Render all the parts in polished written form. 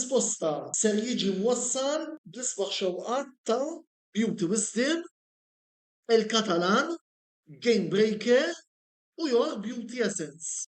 risposta ser jiġi mwassal bl-isbaħ xewqat ta' Beauty Wisdom, il-Katalan, Game Breaker u Your Beauty Essence.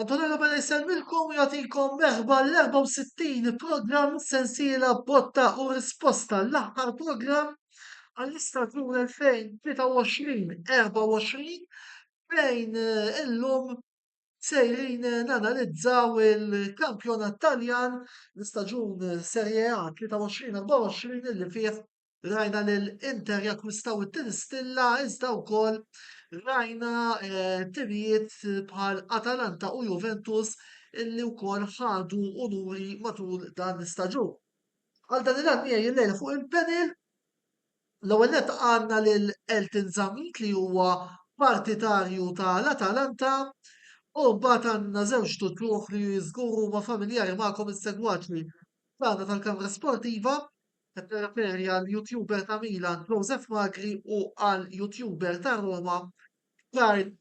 Antonella bada jisselmilkom u jagħtikom merħba l-64 programm sensiela botta u risposta l-aħħar programm għall-istaġun 2023-24 fejn illum sejrin nanalizzaw il-kampjonat Taljan l-istaġun Serie A 23-24 illi fih rajna l-Inter jakkwistaw it-tinistilla iżda wkoll rajna timijiet bħal Atalanta u Juventus illi wkoll ħadu unuri matul dan l-istaġun. Għal dan il-għan miegħi l-lejla fuq il-panel l-ewwel nett għandna lil Elton Zammit li huwa partitarju tal-Atalanta u mbagħad għandna żewġ tutluħ li żgur huma familjari magħkom is-segwaċi tagħna tal-Kamra Sportiva. Qed nirreferi għal YouTuber ta' Milan Joseph Magri u għal YouTuber ta' Roma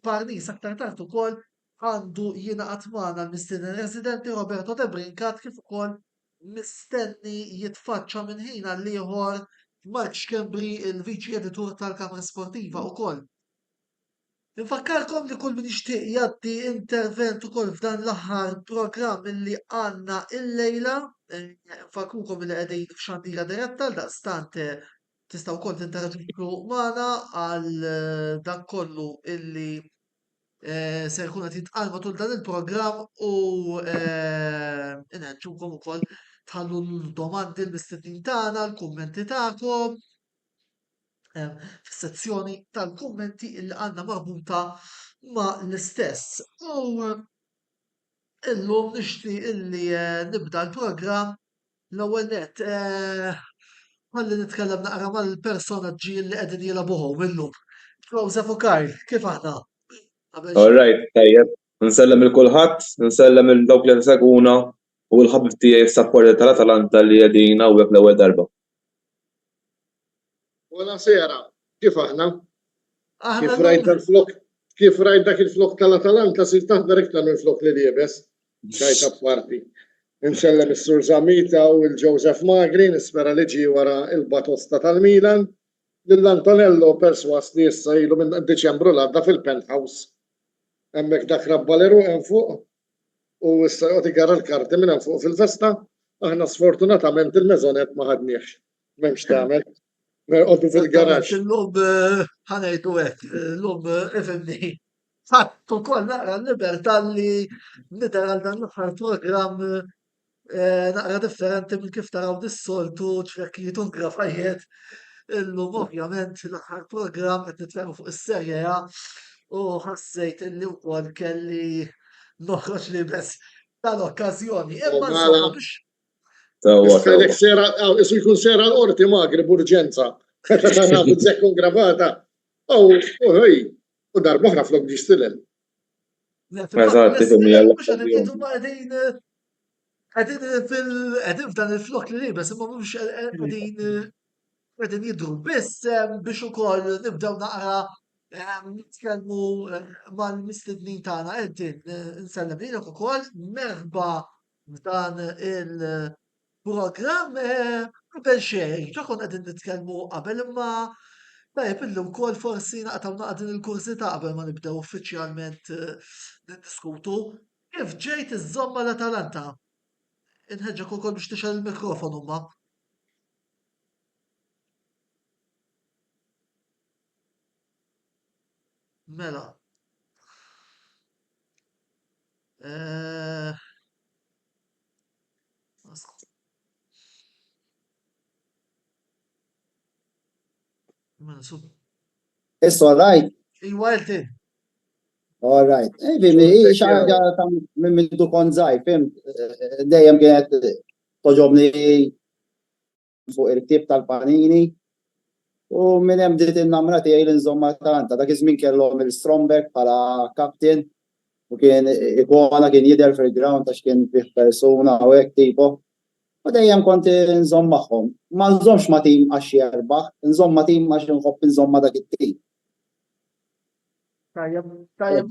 Parnis aktar tard ukoll għandu jingħaqad magħna l-mistieden residenti Roberto De Brincat kif ukoll mistenni jitfaċċa minn ħin għal ieħor Mark Kembri il-Viċi Editur tal-Kamra Sportiva wkoll. Infakkarkom li kull min jixtieq jagħti intervent ukoll f'dan l-aħħar programm illi għandna il-lejla. Infakrukom li qegħdin f'xandira diretta daqstant tistgħu wkoll tinteraġixxu magħna għal dan kollu illi se jkun qed jitqal matul dan il-programm u inħeġġukom ukoll tħallu l-domandi l-mistednin tagħna, l-kummenti tagħkom fis-sezzjoni tal-kummenti illi għandna marbuta ma' l-istess. U illum nixtieq illi nibda l-programm l-ewwel nett ħalli nitkellem naqra mal-personaġġi li qegħdin jilagħbuhom illum. Joseph u Karl, kif aħna? All right, tajjeb. Nsellem il-kulħadd, nsellem il-dawk li seguna u l-ħabib tiegħi f'sapporti tal-Atalanta li qegħdin hawnhekk l-ewwel darba. Buonasera, kif aħna? Kif rajt dak il-flok tal-Atalanta sir taħdar iktar minn flok li liebes, xajta parti. Insellem is-Sur Zamita u l-Joseph Magri nispera li ġi wara il-batosta tal-Milan. Lill-Antonello perswas li issa ilu minn Deċembru l-għadda fil-penthouse. Hemmhekk dak rabbaleru hemm fuq u issa qed igarra l-karti minn hemm fuq fil-festa. Aħna sfortunatament il-meżonet ma ħadniex. M'hemmx tagħmel. Nerqodu fil-garaġġ. L-lum ħanejtu hekk, l-lum ifimni. Fattu ukoll naqra l-libertà li nidher għal dan l-aħħar programm naqra differenti minn kif taraw dis-soltu ċrekkijiet u grafajiet. Illum ovvjament l-aħħar programm qed nitkellmu fuq is-Serje A u ħassejt illi wkoll kelli noħroġ li bes tal-okkażjoni. Imma insomma biex Isu jkun sera l-qorti Magri b'urġenza. Meta nafu tzekkun gravata. U darba oħra flok ġi stilem. Eżatt, tifhimni Qegħdin f'dan il-flok li libes imma mhux qegħdin jidhru biss biex ukoll nibdew naqra nitkellmu mal-mistednin tagħna qegħdin nsellem lilek ukoll merħba f'dan il-programm qabel xejn, ġokon qegħdin nitkellmu qabel imma tajjeb illum ukoll forsi naqtaw naqdin il-kursità qabel ma nibdew uffiċjalment niddiskutu kif ġejt iż-żomma l-Atalanta. Inħeġġek ukoll biex tixel il-mikrofonu ma. Mela. It's all right. Iwa Elti. All right. Xaġa ta' minn dukon zaħi, fim, dejjem kienet toġobni fuq il-ktib tal-panini U minn hemm bdiet innamra tiegħi l-inżomma Atalanta. Dak iż-żmien kellhom il-Stromberg bħala kapten u kien ikona kien jidher fil-ground għax kien fih persuna u hekk tipo. U dejjem kont nżomm magħhom. Ma nżommx ma' tim għax jerbaħ, nżomm ma' tim għax inħobb inżomm ma' dak it-tim. Tajjeb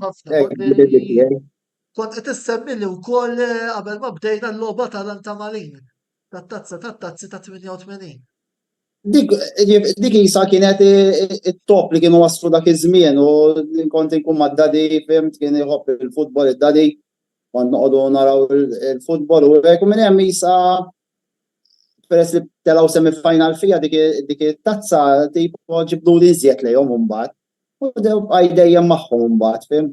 ħafna. Hekk bdiet tiegħi. Kont qed issemmili wkoll qabel ma bdejna l-logħba Atalanta Malin. Tat-tazza tat-tazzi ta' 88. Dik isa kienet it-top li kienu waslu dak iż-żmien u kont inkun mad-dadi fimt kien iħobb il-futbol id-dadi kont noqogħdu naraw il-futbol u hekk u minn hemm isa peress li telgħu semi-final fija dik it-tazza tipo ġibdu li iżjed lejhom imbagħad. U dew dejjem magħhom imbagħad fim.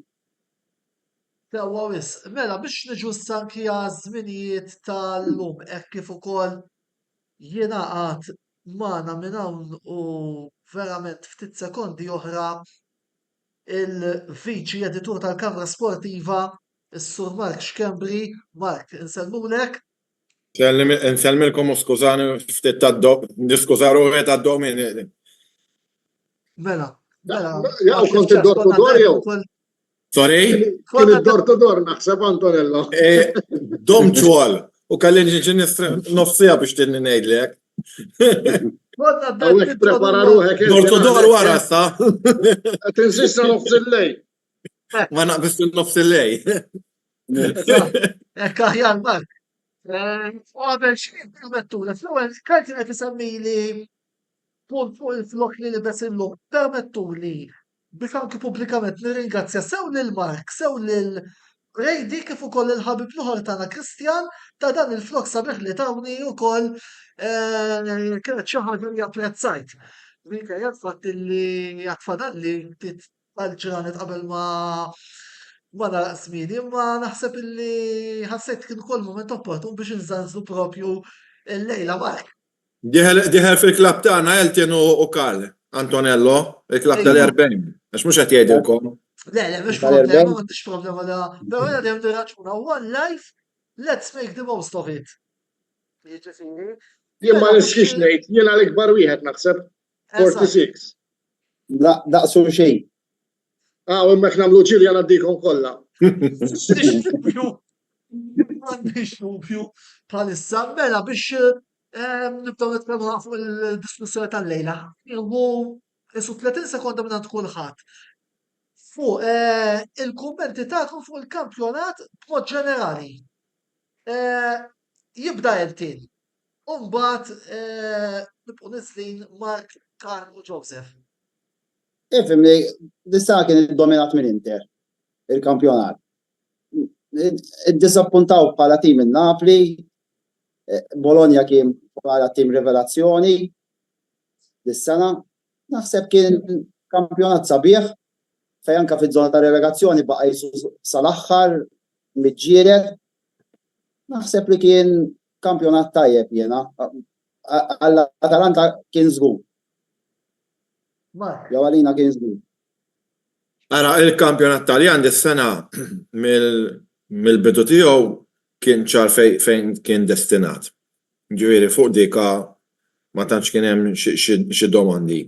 Sewwa wisq, mela biex niġu anki għaż-żminijiet tal-lum hekk kif ukoll jingħaqad magħna minn hawn u verament ftit sekondi oħra il-viċi editur tal-Kamra Sportiva, is-Sur Mark Xkembri. Mark, insellmulek. Nsellmilkom u skużani ftit niskuża ruħi tad-domini. Mela. Jaw kont id-dor to dor jew? Sorry? Kien id-dor to dor naħseb Antonello. Dom ċwal u kalli nġi nofsija biex tinni ngħidlek. Għawek prepara ruħek. Dor to dor wara sa. Tinsista nofs il-lej. Ma naqbis nofs il-lej. Ekk aħjar Mark. Għabel xie permettula, fl-ewwel kanti qed isemmili punt fuq il-flok li libes illum, permettuli biex anki pubblikament nirringrazzja sew lil Mark, sew lil Rejdi kif ukoll il-ħabib l-oħor tagħna Kristjan ta' dan il-flok sabiħ li tawni wkoll kienet xi ħaġa li apprezzajt. Minkejja l-fatt li jatfadal li ftit għal-ġranet qabel ma nara żmieni, imma naħseb illi ħassejt kien ukoll mument opportun biex inżanżlu propju l-lejla Mark. Diħel fil-klab tagħna Eltin u Karl Antonello, il-klab tal-40. Għax mhux qed jgħidilkom. Le, mhux problema, m'għandix problema la. Però jena dejjem nirraġuna one life, let's make the most of it. Jiġifieri. Jien ma nixkix ngħid, jiena l-ikbar wieħed naħseb 46. Daqsu xejn. U hemmhekk nagħmlu ġirja ngħaddikom kollha. M'għandix dubju bħalissa mela biex nibdew nitkellmu fuq il-diskussjoni tal-lejla. Jieħu 30 sekonda minn għand kulħadd. Fuq il-kummenti tagħkom fuq il-kampjonat b'mod ġenerali. Jibda Eltin. U mbagħad nibqgħu nislin Mark, Karl u Joseph. Ifimni, dissa kien id-dominat minn Inter, il-kampjonat. Id-disappuntaw bħala tim in-Napli, Bologna kien bħala tim rivelazzjoni, dis-sena. Naħseb kien kampjonat sabiħ, fej anka fiż-żona ta' relegazzjoni baqa' jisu sal-aħħar miġġieret. Naħseb li kien kampjonat tajjeb jiena. Għall-Atalanta kien żgur. Jew għalina kien żgur. Ara il-kampjonat Taljan dis-sena mill-bidu tiegħu kien ċar fejn kien destinat. Ġifieri fuq dika ma tantx kien hemm xi domandi.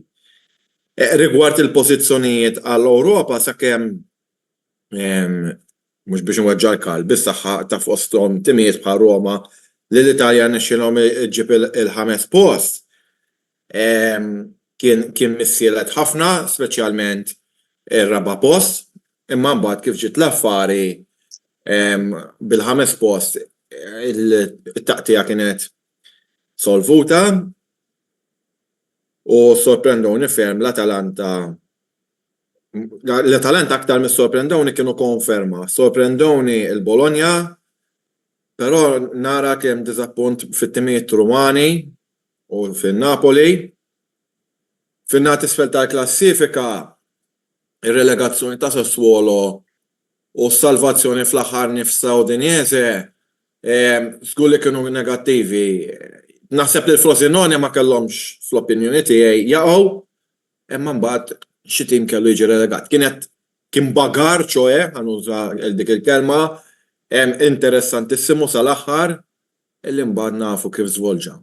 Rigward il-pożizzjonijiet għall-Ewropa sakemm mhux biex nweġġa' l-kalb, bis-saħħa ta' fosthom timijiet bħal Roma li l-Italja nexxilhom iġġib il-5 post. Kien missielet ħafna, speċjalment ir-raba' post, imma mbagħad kif ġiet l-affari bil-5 post it-taqtija kienet solvuta u sorprendowni ferm l-Atalanta aktar mis-sorprendowni kienu konferma. Sorprendowni il-Bologna, però nara kemm diżappunt fit-timijiet Rumani u fin-Napoli. Fin-nagħt isfel tal-klassifika ir-relegazzjoni ta' Sassuolo u s-salvazzjoni fl-aħħar nifsa Udinese żgur li kienu negattivi. Naħseb li l-Frosinone ma kellhomx fl-opinjoni tiegħi jaqgħu, imma mbagħad xi tim kellu jiġi relegat. Kien bagar ċoe, ħanuża dik il-kelma, interessantissimu sal-aħħar illi mbagħad nafu kif żvolġa.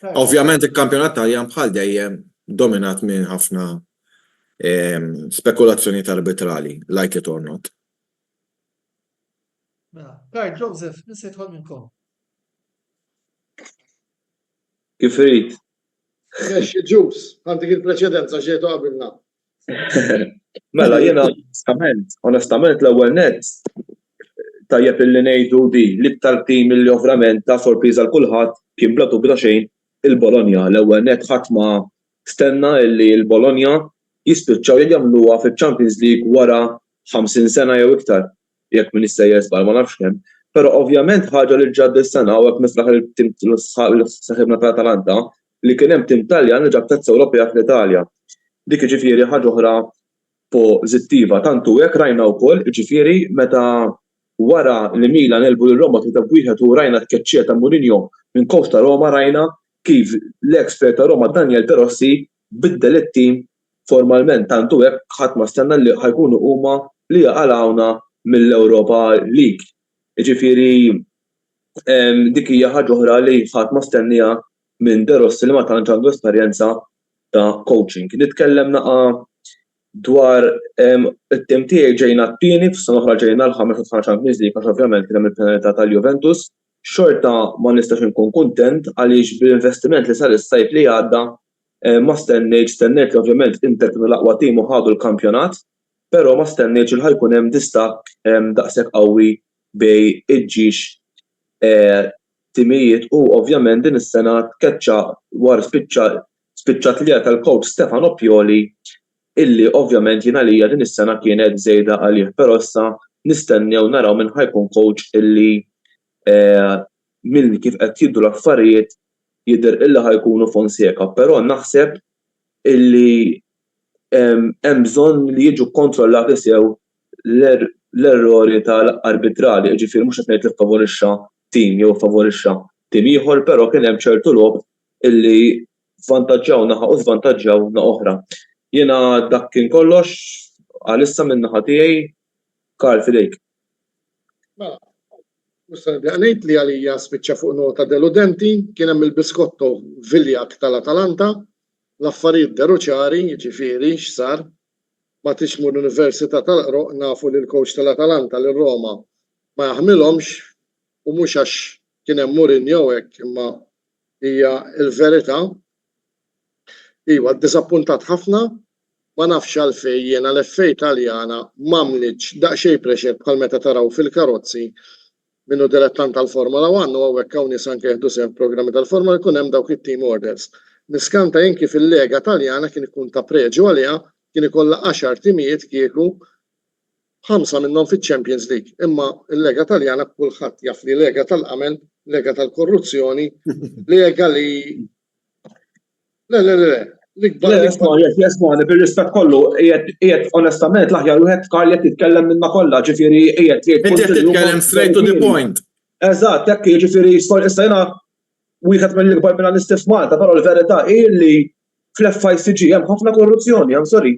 Ovvjament il-kampjonat Taljan bħal dejjem dominat minn ħafna spekulazzjoni arbitrali, like it or not. Right, Joseph, nisiet għol minnkom. Kif irid. Meċi ġus, għandik il-preċedenza ġietu għabilna. Mela, jena onestament l-ewwel net tajjeb illi ngħidu di l-iktar tim illi ovvjament ta' sorpriża l kulħadd kien bla dubju ta' xejn il-Bologna. L-ewwel net ħadd ma stenna illi l-Bologna jispiċċaw jagħmluha fiċ-Champions League wara 50 sena jew iktar. Jekk min issejjer żball ma nafx kemm. Però ovvjament ħaġa li ġad is-sena u hekk nifraħ il-tim saħibna tal-Atalanta li kien hemm tim Taljan li ġab tazza Ewropea fl-Italja. Dik ġifieri ħaġa oħra pożittiva. Tantu hekk rajna wkoll ġifieri meta wara li Milan elbu lil Roma ta' wieħed u rajna tkeċċija ta' Mourinho minn Costa Roma rajna kif l-ekspert ta' Roma Daniel De Rossi biddel it-tim formalment. Tantu hekk ħadd ma stenna li ħajkunu huma li jaqalawna mill-Europa League. Ġifieri dik hija ħaġa oħra li ħadd ma stennija minn De Rossi li ma tantx għandu esperjenza ta' coaching. Nitkellem naqa dwar it-tim tiegħi ġejna t-tieni f'sena oħra ġejna l-ħames ta' Champions League għax ovvjament kien hemm il-penalità tal-Juventus. Xorta ma nistax inkun kuntent għaliex bil-investiment li sar is-sajf li għadda ma stennejt li ovvjament Inter kienu l-aqwa tim u ħadu l-kampjonat, però ma stennejt il ħajkun hemm distak daqshekk qawwi bej iġġiex timijiet u ovvjament din is-sena tkeċċa wara spiċċat li tal-coach Stefano Pioli illi ovvjament jiena lija din is-sena kienet żejda għalih, però issa nistennew naraw minn ħajkun coach illi minn kif qed jiddu l-affarijiet jidher illa ħajkunu Fonseca, però naħseb illi hemm bżonn li jiġu kontrollati sew l-errori tal-arbitrali, ġifieri mhux qed ngħid li favorixxa tim jew favorixxa tim ieħor, però kien hemm ċertu logħob illi vantaġġaw naħa u żvantaġġaw naħa oħra. Jiena dak kien kollox għalissa minn naħa tiegħi Karl fidejk. Mela, musta ngħid li għalija spiċċa fuq nota deludenti, kien hemm il-biskotto Viljak tal-Atalanta, l-affarijiet deru ċari, jiġifieri x'sar, ma tixmur l-Università tal-Qroq nafu li l-coach tal-Atalanta lil Roma ma jaħmilhomx u mhux għax kien hemm Mourinho hekk imma hija l-verità. Iwa ddiżappuntat ħafna, ma nafx għalfejn jiena l-FA Taljana m'għamlitx daqsxejn pressure bħal meta taraw fil-karozzi minnu dilettant tal-Formula 1 u hawnhekk hawn nies anke jeħdu sew programmi tal-Formula jkun hemm dawk it-team orders. Niskanta jien kif il-Lega Taljana kien ikun ta' preġu għaliha kien ikollha 10 timijiet kieku 5 minnhom fiċ-Champions League. Imma il-Lega Taljana kulħadd jaf li lega tal-qamel, lega tal-korruzzjoni, lega li Jesmani, bil-rispett kollu, qiegħed onestament l-aħjar wieħed Karl qed titkellem minna kollha, ġifieri qiegħed Inti qed titkellem straight to the point. Eżatt, hekk ġifieri issa jiena wieħed mill-ikbar milanisti f'Malta, però l-verità hi li fl-FICG hemm ħafna korruzzjoni, I'm sorry.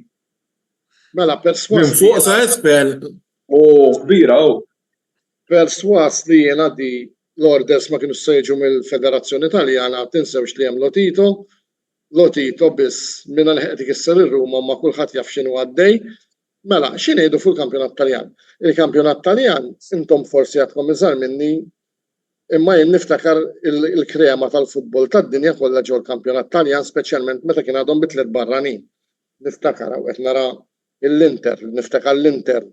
Mela Minn fuq sa espel. Kbira, perswas li jiena di l-orders ma kienu sejġu mill-Federazzjoni Taljana, tinsewx li hemm Lotito biss minna li ħeqtik isser ir-Ruma ma kulħadd jaf x'inhu għaddej. Mela, x'ingħidu fil-Kampjonat Taljan? Il-Kampjonat Taljan intom forsi għadkom iżgħar minni imma jien niftakar il-krema tal-futbol tad-dinja kollha ġew il-Kampjonat Taljan speċjalment meta kien għadhom bi 3 barranin. Niftakar qed nara l-Inter, niftakar l-Inter.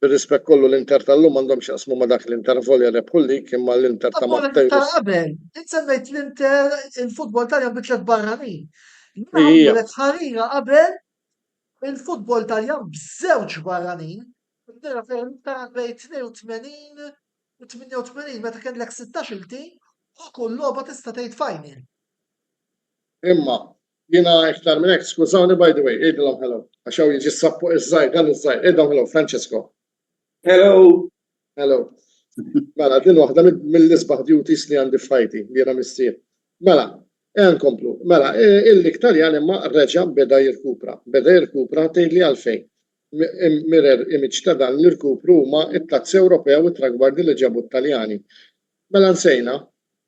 Bir-rispett kollu l-Inter tal-lum għandhom x'jaqsmu ma dak l-Inter volja rebħullik imma l-Inter ta' Matteo. Qabel, insemmejt l-Inter il-futbol Taljan bi 3 barranin. Għamlet ħarira qabel il-futbol Taljan b'żewġ barranin. Nira fejn bej 82 u 88 meta kellek 16 il-tim u kull logħba tista' tgħid final. Imma jiena iktar minn hekk skużawni by the way, ejdilhom hello. Għax hawn jiġi sappu iż-żgħir dan iż-żgħir. Ejdhom hello, Francesco. Hello. Mela, din waħda mill-isbaħ duties li għandi f'ħajti, li jiena missier. Mela, nkomplu. Mela, il-lig Taljan imma reġa' beda jirkupra. Beda jirkupra tgħidli għalfejn. Mirer image ta' dan l-irkupru huma t-tazzi Ewropea u t-tragwardi li ġabu t-Taljani. Mela nsejna,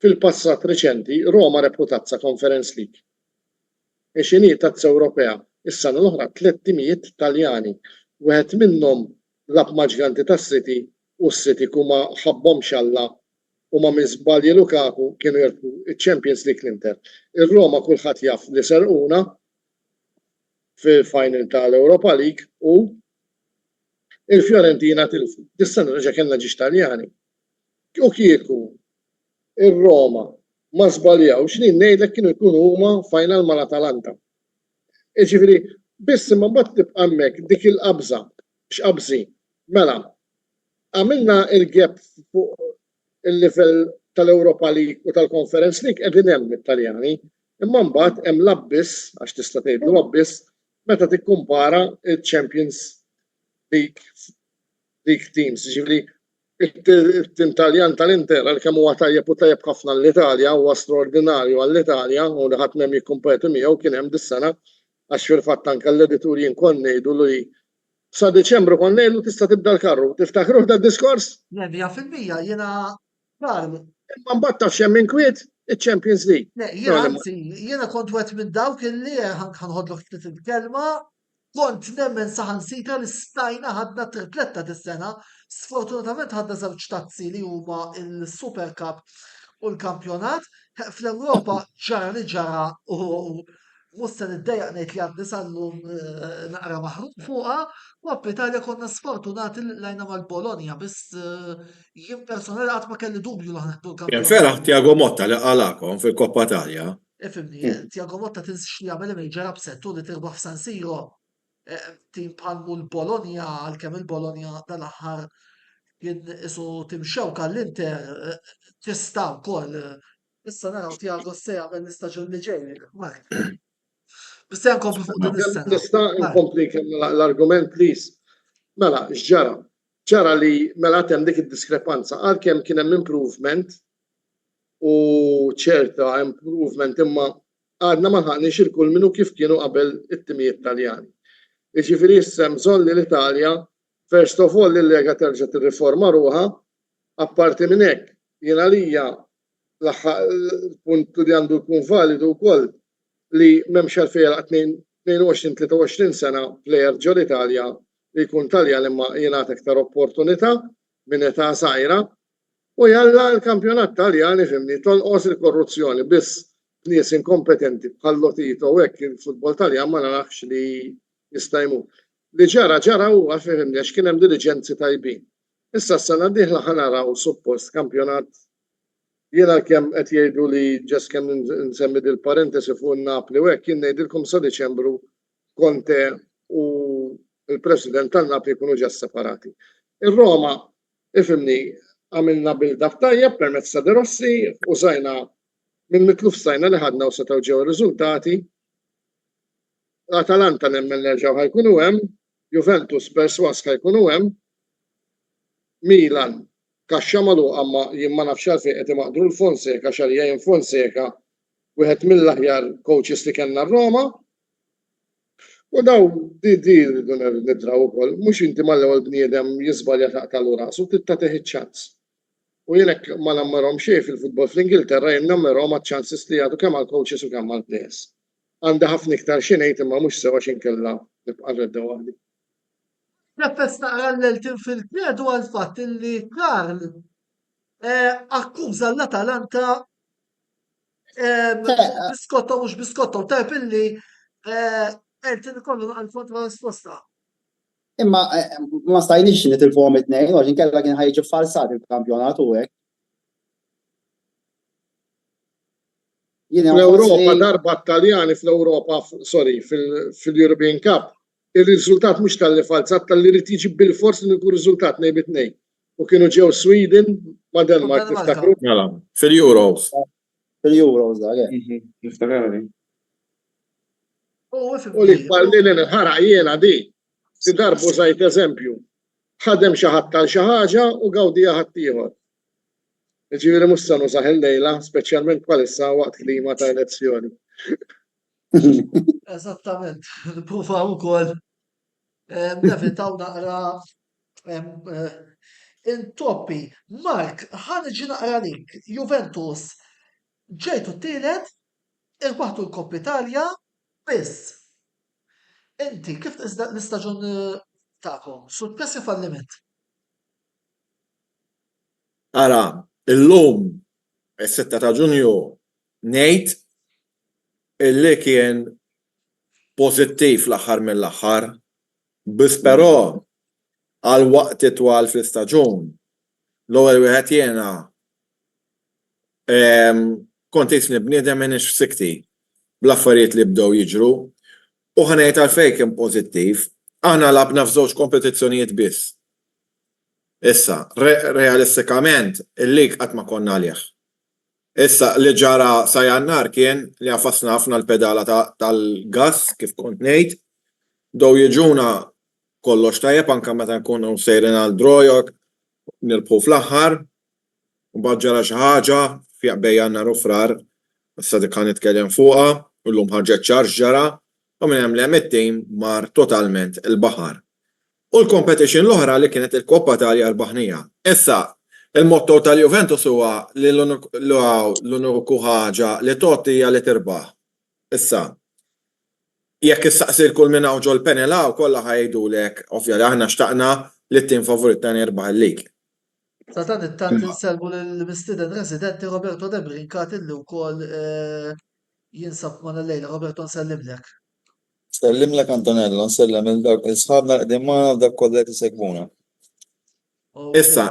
fil-passat reċenti Roma reputazza Conference League. Ixini tazza Ewropea. Is-sena l-oħra 300 Taljani. Wieħed minnhom lab maġganti tas-City u s-City kuma ħabbhom xalla u ma miżbalji Lukaku kienu jirtu il-Champions League l-Inter. Ir-Roma kulħadd jaf li serquna fil-final tal-Europa League u il-Fiorentina tilfu. Dis-sena reġa' kellna ġiex Taljani. U kieku ir-Roma ma żbaljawx li ngħidlek kienu jkunu huma final mal-Atalanta. Jiġifieri biss imma mbagħad tibqa' hemmhekk dik il-qabża x'qabżi. Mela, għamilna il-gap fuq il-livell tal-Europa League u tal-Conference League qegħdin hemm it-Taljani, imma mbagħad hemm l-abbiss għax tista' tgħidlu abbiss meta tikkumpara il-Champions League teams. Ġifieri it-tim Taljan tal-Inter għalkemm huwa tajjeb u tajjeb ħafna l-Italja huwa straordinarju għall-Italja u li ħadd m'hemm jikkumpetu miegħu kien hemm dis-sena għax fil-fatt anke l-edituri nkun ngħidu li sa Deċembru kon ngħidu tista' tibda l-karru. Tiftakru da diskors? 100% jiena Karl. Imma mbagħad taf xemm inkwiet iċ-Champions League. Jiena kont wet minn dawk illi ħanħodlok ftit il-kelma, kont nemmen saħansitra li stajna ħadna tripletta dis-sena. Sfortunatament ħadna żewġ tazzi li huma il-Super Cup u l-kampjonat. Fl-Ewropa ġara li ġara u musta niddejjaq ngħid li għandi sallum naqra maħrub fuqha u għall-Italja konna sfortunati li lajna mal-Bologna biss jien personali qatt ma kelli dubju li ħaneħdu Kien l-kampjonat. feraħ Tiago Motta li qalakom fil-Koppa Italja. Ifimni, Tiago Motta tinsix li għamel major upset u li tirbaħ f'San Siro. Tim bħalmu l-Bologna għalkemm il-Bologna dal-aħħar kien isu timxewka l-Inter tista' wkoll. Issa naraw Tiago se jagħmel l-istaġun li ġej. Bista jankompli fuq din is-sena. Nista' nkompli l-argument please. Mela, x'ġara? Ġara li mela hemm dik id-diskrepanza għalkemm kien hemm improvement u ċerta improvement imma għadna ma ħaqniex il-kull minnu kif kienu qabel it-timijiet Taljani. Jiġifieri issa bżonn li l-Italja first of all il-lega terġa' tirriforma ruħha, apparti minn hekk jiena għalija l-punt li għandu jkun validu wkoll li m'hemmx għalfejn għal 22-23 sena plejer ġol Italja li jkun Taljan imma jingħata aktar opportunità minn età żgħira u jalla l-kampjonat Taljan ifhimni tonqos il-korruzzjoni biss nies inkompetenti bħal Lotito u hekk il-futbol Taljan ma narax li jista' jmut. Li ġara huwa fihimni għax kien hemm diligenzi tajbin. Issa s-sena d-dieħla ħanaraw suppost kampjonat jiena kemm qed jgħidu li ġest kemm nsemmi dil-parentesi fuq Napoli u hekk jien ngħidilkom sa Diċembru Conte u l-President tan-Napoli jkunu ġa separati. Ir-Roma ifhimni għamilna build-up tajjeb permezz ta' De Rossi użajna mill-mitluf sajna li ħadna u setgħu ġew ir-riżultati. L-Atalanta nemmen nerġgħu ħajkunu hemm, Juventus perswas ħajkunu hemm, Milan kaxxa magħluqa ma jien ma nafx għalfejn qed imaqdru l-Fonseca x'għalija jien Fonseca wieħed mill-aħjar coaches li kellna r-Roma. U daw di rridu nidraw ukoll, mhux inti mal-ewwel bniedem jiżbalja taqtalu rasu tittatih iċ-ċans. U jien hekk ma nammarhom xejn fil-futbol fl-Ingilterra jien nammarhom għaċ-chances li jagħtu kemm għall-coaches u kemm għall-players. Għandi ħafna iktar xi ngħid imma mhux sewa x'inkella nibqa' redda waħdi. Neffes naqra l-eltim fil-kredu għal-fatt illi Karl akkuża l-Atalanta biskotta mhux biskotta u tajb illi eltim ikollu għal-fond ma' risposta. Imma ma stajniex nitilfuhom it-tnejn għax inkella kien ħajġi falsat il-kampjonat u hekk. Fl-Ewropa darba Taljani fl-Ewropa, sorry, fil-European Cup, il-riżultat mhux tal-li falsat tal-li rid jiġi bil-fors li jkun riżultat ngħid it-tnejn. U kienu ġew Sweden ma' Denmark tiftakru. Mela, fil-Euros. Fil-Euros dak. Niftakarni. U li kballi li nħaraq jiena di darbu żgħid eżempju. Ħadem xi ħadd tal xi ħaġa u gawdija ħadd ieħor. Jiġifieri mhux se nużaħ il-lejla, speċjalment bħalissa waqt klima ta' elezzjoni. Eżattament, nipruvaw ukoll nevitaw naqra intoppi. Mark, ħaniġi naqra lik, Juventus, ġejtu t-tielet, irbaħtu l-Koppa Italja, biss. Inti kif tqisda l-istaġun tagħkom? Suċċess jew falliment? Ara, illum is-6 ta' Ġunju ngħid illi kien pożittiv l-aħħar mill-aħħar, biss però għal waqt itwal fl-istaġun l-ewwel wieħed jiena kont isni bniedem minix f'sikti bl-affarijiet li bdew jiġru u ħanejt għalfejn kien pożittiv. Aħna labna f'żewġ kompetizzjonijiet biss. Issa, realistikament, il-lig qatt ma konna għalih. Issa li ġara sa Jannar kien li għafasna ħafna l-pedala tal-gas kif kont ngħid, dew jiġuna kollox tajjeb anke meta nkunu sejrin għal drojok, nirbħu fl-aħħar, u mbagħad ġara xi ħaġa fi bejn Jannar u Frar, issa dik kan nitkellem fuqha, u llum ħarġet ċarġ ġara, u minn hemm li hemm it-tim mar totalment il-baħar. U l-competition l-oħra li kienet il-Koppa Italja rbaħnija. Issa, il-motto tal-Juventus huwa li l-uniku ħaġa li totti hija li tirbaħ. Issa, jekk issaqsir kull minn hawn ġol penela u kollha ħajdulek, ovvja aħna xtaqna li t-tim favorit tagħna jirbaħ il-lig. Sa dan it-tant inselbu lill-mistieden residenti Roberto De Brincat illi wkoll jinsab ma l-lejla. Roberto nsellimlek. Sellimlek Antonello, nsellem il-dak il-sħabna qegħdin magħna dak kollha isegwuna. Issa,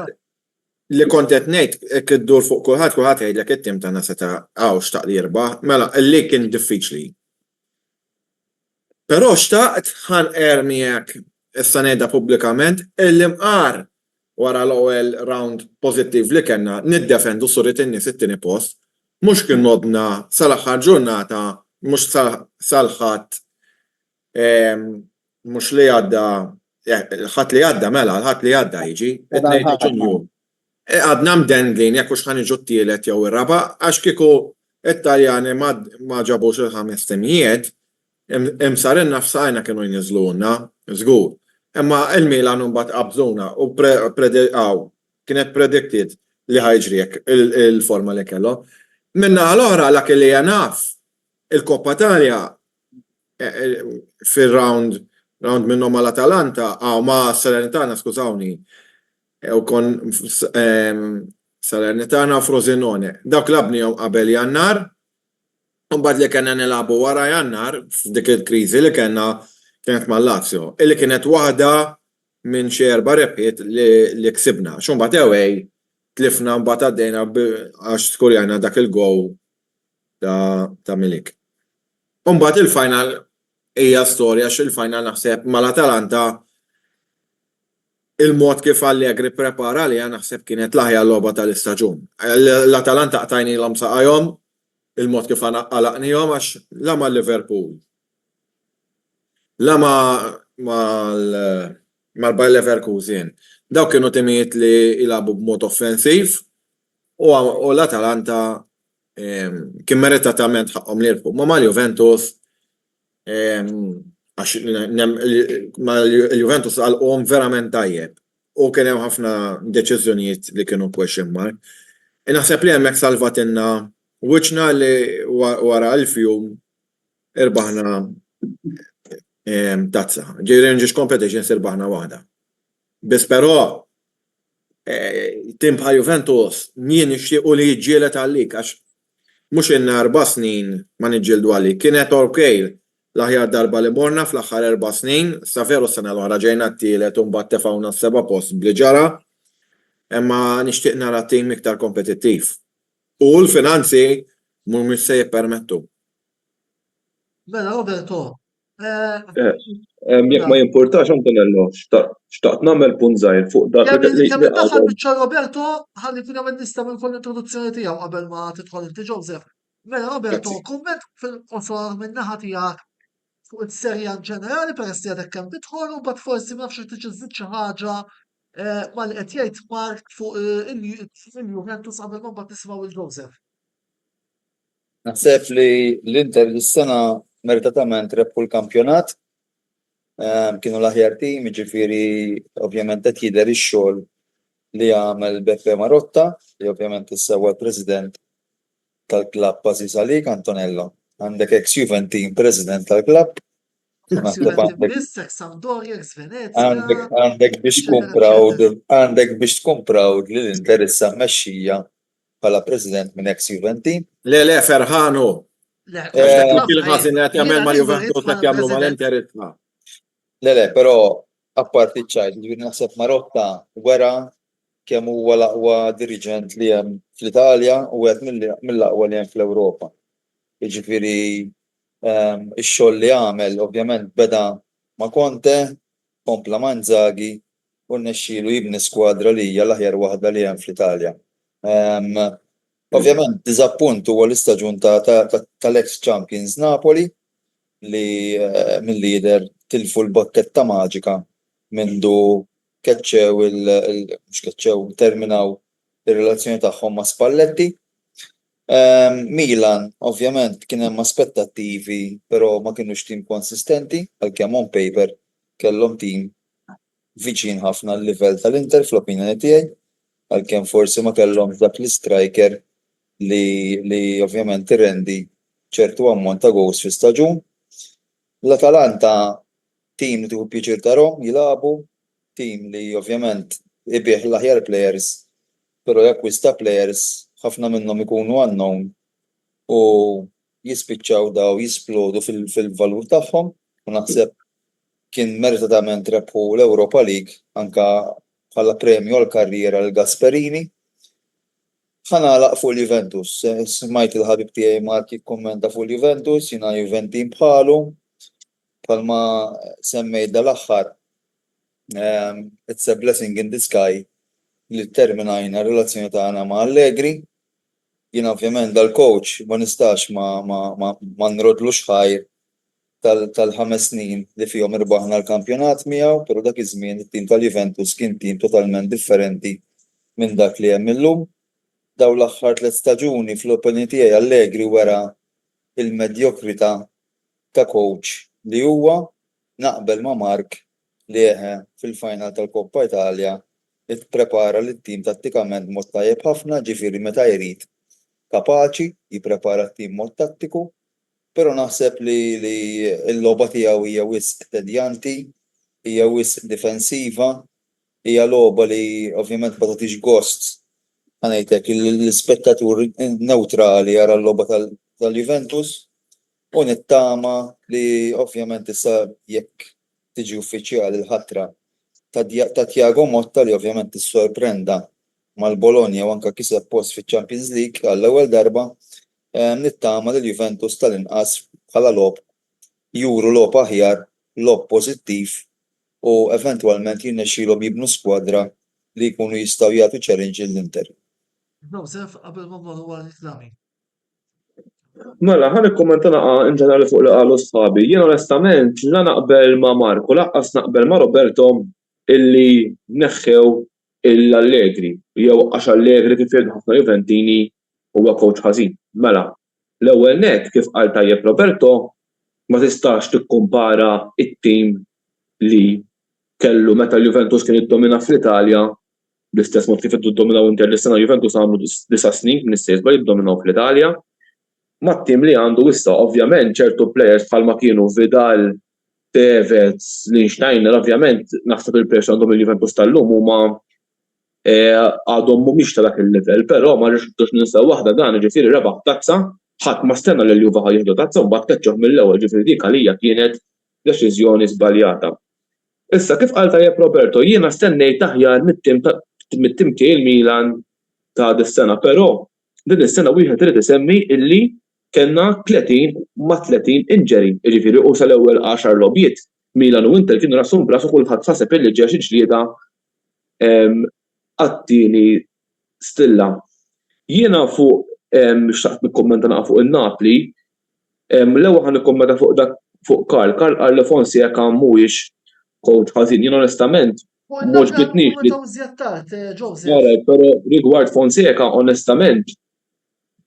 li kont qed ngħid hekk iddur fuq kulħadd jgħidlek it-tim tagħna seta' xtaq li jirbaħ, mela il-lig kien diffiċli. Però xtaqt ħan ermijek issa ngħidha pubblikament illi mqar wara l-ewwel round pożittiv li kellna niddefendu surit in-nies it-tieni post, mhux kien nodna sal-aħħar ġurnata, mhux sal-ħadd mhux li għadda ħadd li għadda mela, ħadd li għadda jiġi, it-tnejn Ġunju. Għadna mdendlin jekk hux ħaniġu t-tielet jew ir-raba' għax kieku it-Taljani ma ġabux il-5 timijiet, imsarinna f'sajna kienu jniżluna, żgur. Imma il-Milan mbagħad qabżuna u kienet predicted li ħajġri il-forma li kellu. Minna l-oħra dak li naf il-Koppa Italja fir-round minnhom mal-Atalanta ma' Salernitana skużawni u kon Salernitana u Frosinone. Dawk labnihom qabel Jannar, u mbagħad li kellna nilagħbu wara Jannar f'dik il-kriżi li kellna kienet mal-Lazio, illi kienet waħda minn xi 4 rebħiet li ksibna. X'mbagħad ewej tlifna mbagħad għaddejna għax skurjajna dak il-gow ta' Milik. U mbagħad il-final hija storja il-final naħseb mal-Atalanta il-mod kif Allegri prepara li naħseb kienet l-aħjar logħba tal-istaġun. L-Atalanta qtajnilhom saqajhom il-mod kif għalaqnihom għax la mal-Liverpool. La mal-Bayer Leverkusen. Daw kienu timijiet li jilabu b'mod offensiv u l-Atalanta kien meritatament ħaqhom li jirbħu. Ma mal-Juventus għax il-Juventus għalqhom verament tajjeb u kien hemm ħafna deċiżjonijiet li kienu question mark. Naħseb li hemmhekk salvatinna wiċċna li wara l-fjum irbaħna tazza. Ranges competitions irbaħna waħda. Biss però tim bħal Juventus min jixtiequ li jiġġieled għalik għax mhux inna 4 snin ma niġġieldu għalik. Kienet okej l-aħjar darba li morna fl-aħħar 4 snin, sa veru s-sena l-oħra ġejna t-tielet u mbagħad tefgħuna s-7 post bli ġara, imma nixtieq nara tim iktar kompetittiv. U l-finanzi mhumiex se jippermettu. Mela Roberto, Jekk ma jimpurtax Antonello, xtaqt nagħmel punt żgħir fuq dak li kemm daħal biċċa Roberto ħalli kun hemm nista' minn l-introduzzjoni tiegħu qabel ma tidħol inti Joseph. Mela Roberto, kumment fil-qosor minn naħa tiegħek fuq is-serja ġenerali peress li għadek kemm tidħol u mbagħad forsi ma nafx tiġi żid xi ħaġa mal qed jgħid Mark fuq il-Juventus qabel ma mbagħad nisimgħu il-Joseph. Naħseb li l-Inter dis-sena meritatament rebħu l-kampjonat. Kienu l-aħjar tim, ġifieri ovvjament qed jidher ix-xogħol li għamel Beppe Marotta, li ovvjament issa huwa l-President tal-klabb Aziz Alik Antonello. Għandek ex-Juventin president tal-klabb. Naħseb Juventus, Sampdoria, Venezia, għandek biex tkun eccetera, proud, eccetera. għandek biex tkun proud li l-Inter issa mmexxija bħala president minn ex-Juventin. Le, Ferħanu. Le, Għax il-ħasin li jagħmel ma' Juventus qed jagħmlu mal-Inter itma'. Le, però apparti ċajt, li naħseb Marotta wera kemm huwa l-aqwa dirigent li hemm fl-Italja u qed mill-aqwa li hemm fl-Ewropa. Jiġifieri ix-xogħol li għamel ovvjament beda ma' Conte, kompla ma' Inzaghi u nnexxielu jibni skwadra li hija l-aħjar waħda li hemm fl-Italja. Ovvjament diżappunt huwa l-istaġun tal-ex champions Napoli li mill-lider tilfu l-bokketta maġika mindu terminaw ir-relazzjoni tagħhom ma' Spalletti. Milan ovvjament kien hemm aspettattivi, però ma kinux tim konsistenti għalkemm on paper kellhom tim viċin ħafna l-livell tal-Inter fl-opinjoni tiegħi, għalkemm forsi ma kellhomx dak l-striker li ovvjament irrendi ċertu ammont ta' goals fi staġun. L-Atalanta tim li tieħu pjaċir tarhom jilagħbu, tim li ovvjament ibih l-aħjar players, però jakkwista players ħafna minnhom ikunu unknown u jispiċċaw daw jisplodu fil-valur tagħhom u naħseb kien meritatament rebħu l-Europa League anka bħala premju għall karriera l Gasperini. Ħanagħlaq fuq Juventus, smajt il-ħabib tiegħi Mark jikkummenta fuq Juventus, jiena Juventin bħalu, bħalma semmejt dal-aħħar it's a blessing in the sky li terminajna r-relazzjoni tagħna ma' Allegri. Jien ovvjament dal-coach ma nistax ma nrodlux ħajr tal-5 snin li fihom irbaħna l-kampjonat miegħu, però dak iż-żmien it-tim tal-Juventus kien tim totalment differenti minn dak li hemm illum. Daw l-aħħar 3 staġuni fl-opinjoni tiegħi Allegri wera il-medjokrità ta' coach li huwa naqbel ma' Mark li fil-final tal-Koppa Italja ipprepara lit-tim tattikament mod tajjeb ħafna, ġifieri meta jrid kapaċi jipprepara t-tim mod tattiku, però naħseb li l-logħba tiegħu hija wisq tedjanti, hija wisq difensiva, hija logħba li ovvjament ma tagħtix gost ngħidlek l-ispettaturi newtrali jara l-logħba tal-Juventus u nittama li ovvjament issa jekk tiġi uffiċjali l-ħatra ta' Thiago Motta li ovvjament tissorprenda mal-Bologna u anke kiseb post fiċ-Champions League għall-ewwel darba, nittama li l-Juventus tal-inqas bħala logħb juru logħb aħjar, logħb pożittiv u eventwalment jinnexxielhom jibnu skwadra li jkunu jistgħu jagħtu challenge l-Inter. Josef, qabel ma mmorru għal iklami. Mela, ħan ikkommenta in ġenerali fuq li qalu sħabi. Jien onestament la naqbel ma' Marco, laqqas naqbel ma' Roberto illi neħħew l-Allegri. Jew għax Allegri kif jgħidu ħafna Juventini huwa coach ħażin. Mela, l-ewwel net kif qal tajjeb Roberto ma tistax tikkumpara it-tim li kellu meta l-Juventus kien iddomina fl-Italja bl-istess mod kif iddominaw Inter l-sena Juventus għamlu 9 snin minn jiddominaw fl-Italja. Mat-tim li għandu issa ovvjament ċertu players bħalma kienu Vidal, Tevez, Lichtsteiner, ovvjament naħseb il-players għandhom il-Juventus tal-lum huma għadhom mhumiex ta' dak il-level, però ma rridux ninsew waħda dan ġifieri rebaħ tazza, ħadd ma stenna li l-Juve ħajjieħdu tazza u mbagħad keċċoh mill-ewwel ġifieri dik għalija kienet deċiżjoni żbaljata. Issa kif qal tajjeb Roberto, jiena stennejt aħjar mit-tim tiegħi il-Milan ta' dis-sena, però din is-sena wieħed irid isemmi illi kellna 30 injury, jiġifieri u sal-ewwel 10 logħbiet Milan u Inter kienu rasum bras u kulħadd ħaseb illi ġew xi ġlieda għat-tieni stilla. Jiena fuq xtaqt nikkommenta naqa' fuq in-Napli, l-ewwel ħan nikkommenta fuq Karl qal li Fonseca mhuwiex coach ħażin. Jien onestament mhux bitniex li però rigward Fonseca onestament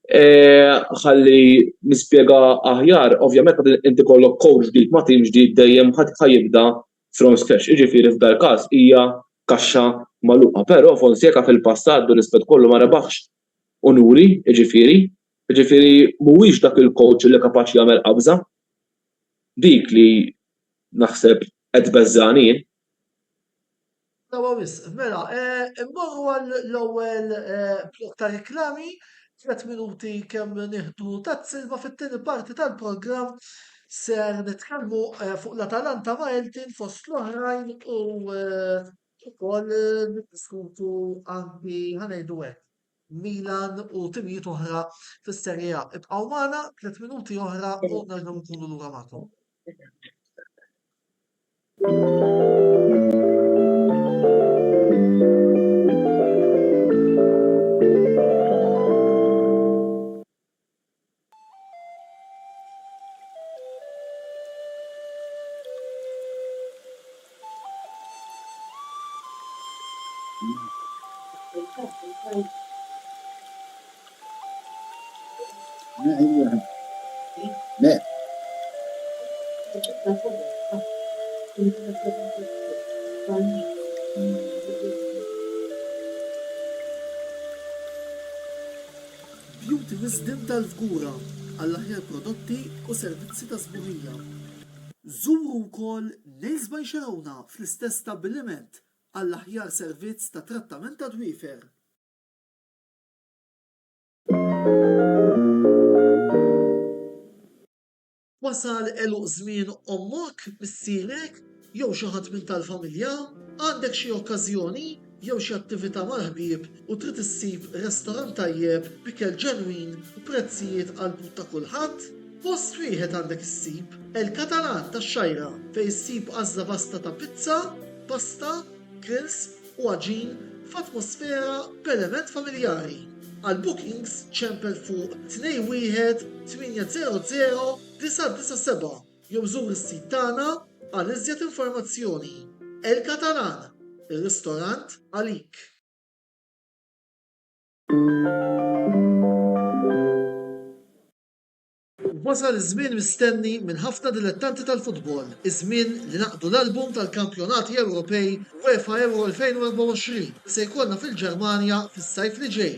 ħalli nispjega aħjar, ovvjament inti kollok coach ġdid ma' tim ġdid dejjem ħajibda from scratch. Jiġifieri f'dal każ hija kaxxa magħluqa, però Fonseca fil-passat b'rispett kollu ma rebaħx onuri, jiġifieri Ġifieri mhuwiex dak il-coach li kapaċi jagħmel qabża. Dik li naħseb qed beżżani jien. Tawa wisq, mela, immorru għall-ewwel blok ta' riklami, 3 minuti kemm nieħdu tazz-silva fit-tieni parti tal-programm ser nitkellmu fuq l-Atalanta ma' Eltin fost l-oħrajn u ukoll niddiskutu anki ħanejdu hekk Milan u timijiet oħra fis-Serje A. Ibqgħu magħna 3 minuti oħra u nerġgħu nkunu lura magħkom. Ne, Beauty Wisdom tal-Fgura għall-aħjar prodotti u servizzi ta' sbuħija. Żuru wkoll Nails by Xerawna fl-istess stabbiliment għall-aħjar servizz ta' trattament ta' dwiefer. Wasal eluq żmien ommok, missierek, jew xi ħadd minn tal-familja, għandek xi okkażjoni jew xi attività mal-ħbieb u trid issib restorant tajjeb b'ikel ġenwin u prezzijiet qalbu ta' kulħadd? Post wieħed għandek issib El-Katalan tax-Xajra fejn issib għażla vasta ta' pizza, pasta, grills u għaġin f'atmosfera b'element familjari. Għal bookings ċempel fuq 21 800 997 jew żur is-sit tagħna għal iżjed informazzjoni. El-Katalan, ir-ristorant għalik. Wasal iż-żmien mistenni minn ħafna dilettanti tal-futbol, iż-żmien li naqdu l-album tal-Kampjonati Ewropej UEFA Euro 2024 se jkollna fil-Ġermanja fis-sajf li ġej.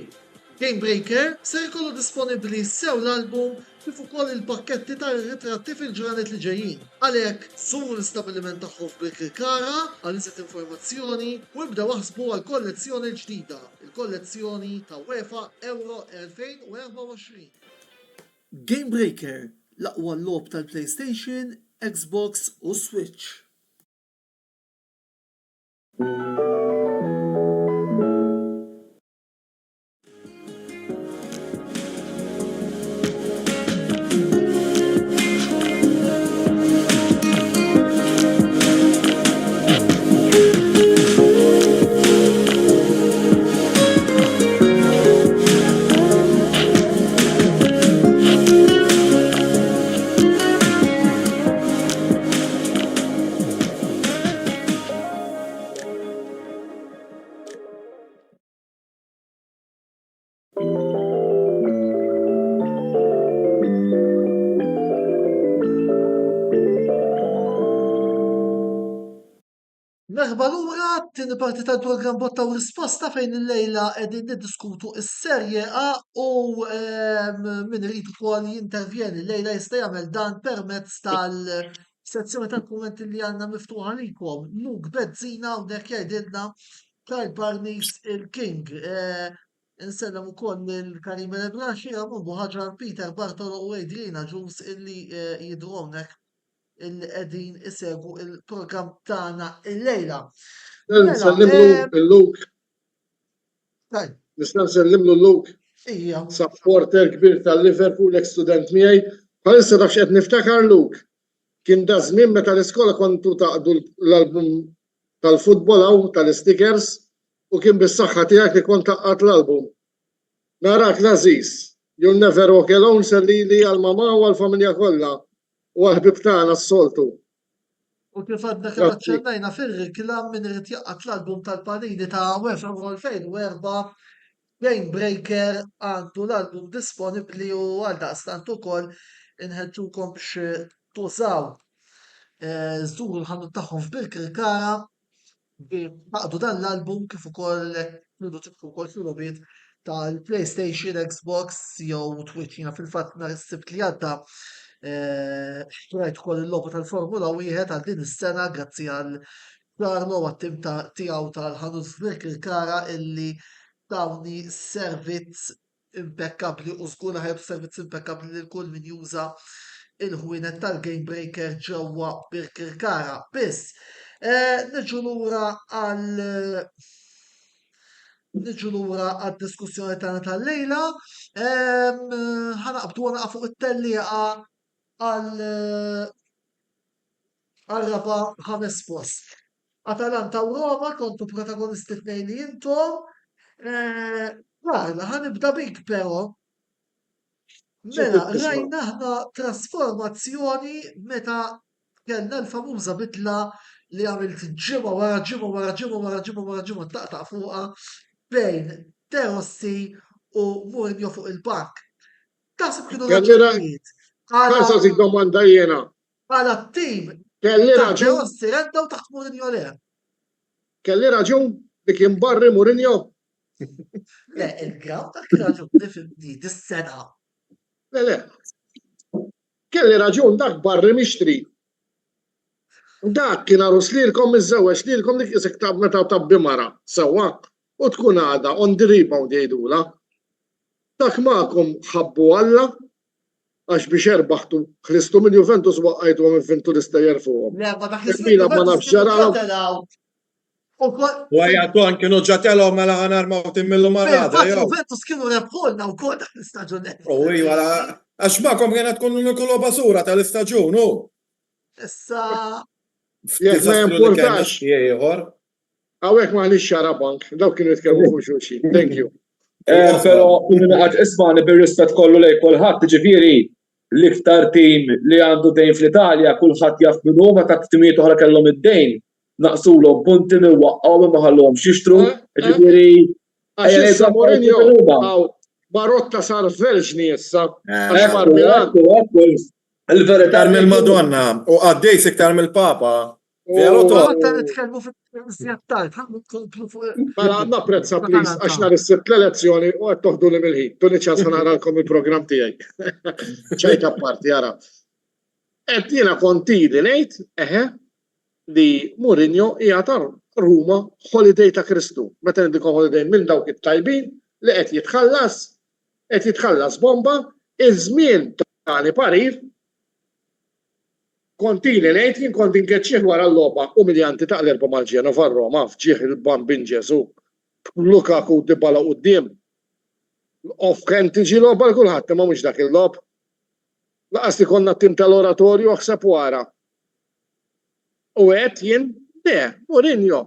Game Breaker se jkollu disponibbli sew l-album kif ukoll il-pakketti tar-ritratti fil-ġranet li ġejjin. Għalhekk żuru l-istabbiliment tagħhom f'Birkirkara għal iżjed informazzjoni u ibdew waħsbu għal kollezzjoni ġdida, il-kollezzjoni ta' UEFA Euro 2024. Game Breaker, l-aqwa logħob tal-PlayStation, Xbox u Switch. Merħba lura t-tieni parti tal-programm Botta u Risposta fejn il-lejla qegħdin niddiskutu s-Serje A u min irid ukoll jintervjeni l-lejla jista' jagħmel dan permezz tal-sezzjoni tal-kummenti li għandna miftuħa għalikom. Luke Bezzina hawnhekk jgħidilna Kyle Barnes il-King. Insellem ukoll il-Karim El-Braxi, Ramon Ħaġar, Peter Bartolo u Adriana Jules illi jidru hawnhekk illi qegħdin isegwu il-programm tagħna il-lejla. Nsellimlu il-Luke. Tajb, Nista' nsellimlu l-Luke. ija. Supporter kbir tal-Liverpool, ex-student miegħi. Bħalissa tafx qed niftakar Luke. Kien da żmien meta l-iskola kontu taqdu l-album tal-futbol hawn tal-stickers u kien bis-saħħa tiegħek li kont taqqat l-album. Narak l-Aziz, You'll Never Walk Alone sellili għal-mama u għal-familja kollha u għal-ħbib tagħna s-soltu. U kif għadna kemm aċċennajna fir-riklam min irid jaqqat l-album tal-Panini ta' UEFA 2004 Game Breaker għandu l-album disponibbli u għaldaqstant ukoll inħeġġukom biex tużaw żuru l-ħanut tagħhom f'Birkirkara biex taqdu dan l-album kif ukoll tridu tibqu wkoll fil-lobiet tal-PlayStation, Xbox jew Twitch. Jiena fil-fatt nhar is-sibt li għadda rajt ukoll il-logħba tal-Formula Wieħed għal din is-sena grazzi għal Carlo u għat-tim tiegħu tal-ħanut Kara illi tawni servizz impeccabli u żgur li ħajb servizz impeccabli lil kull min juża il-ħwienet tal-Game Breaker ġewwa Kara. Biss, niġu lura għad-diskussjoni tagħna tal-lejla. Ħanaqbdu għana fuq it-tellieqa għal-raba 5 post. Atalanta u Roma kontu protagonisti tnejn li jintom. Għarla, ħanibda bik però. Mela, rajna ħna trasformazzjoni meta kellna l-famuża bidla li għamilt ġimgħa wara ġimgħa wara ġimgħa wara ġimgħa wara ġimgħa taqtaq fuqha bejn De Rossi u Mourinho fuq il-bank. Taħseb kienu raġunijiet. Għasa zik domanda jena. Għala t-tim Kelli ta' De raġun, Rossi rendaw taħt Mourinho le. kelli raġun li kien barri Mourinho. Le, il-graw ta' raġuni fil-bdi dis-sena. Le. Kelli raġun dak barri mixtri. Dak kien arus lilkom iż-żewġ lilkom dik isek ta' meta tabbi mara sewwa u tkun għada on the rebound jgħidula. Dak ma'kom ħabbu Alla għax biex erbaħtu ħlistu minn Juventus waqqajtu għom il-vintu l-istajjer fuqhom. Le, ma dak Emila ma nafx ġara. U għajatu għan kienu ġatelom mela ħanarmaw timmillu marrada. Juventus kienu rebħolna u kol dak l-istaġunet. U għala, għax ma'kom kienet tkun l-kullu basura tal-istagġun, u. Issa. Jek ma importax. Jieħor. Għawek ma nix xara bank, daw kienu jitkellmu fuq xulxin. Thank you. Pero għax ismani bir-rispett kollu lej kulħadd, ġifieri l-iktar tim li għandu dejn fl-Italja kulħadd jaf minn huma ta' timiet oħra kellhom id-dejn naqsulhom punti minn waqqgħu ma ħallhom xixtru, ġifieri Għax issa Mourinho Barotta sar verġni issa. Għax mar Milan. Il-verità Iktar mill-Madonna u għaddej iktar mill-Papa. Vero to. Għatta nitkellmu fil-sjattajt, Mela għanna prezza please, għax nar is-sibt l-elezzjoni u għed toħdu li mill-ħin. Tuni ċans ħanaralkom il-program tijaj. ċajta parti, għara. Et jena kontili nejt, li Mourinho jgħatar Ruma holiday ta' Kristu. Meta nindikom holiday minn dawk it-tajbin li qed jitħallas bomba, iż-żmien tani parir kontili nejt jien kont inkeċċieħ wara l-logħba umiljanti ta' l-erba mal-Ġenova Roma fġieħ il-bambin Ġesu. Lukaku Dybala quddiem. Kien tiġi logħba l-kulħadd ma mhux dak il-logħb. Laqas li konna tim tal-oratorju aħseb wara. U għed jien, Mourinho,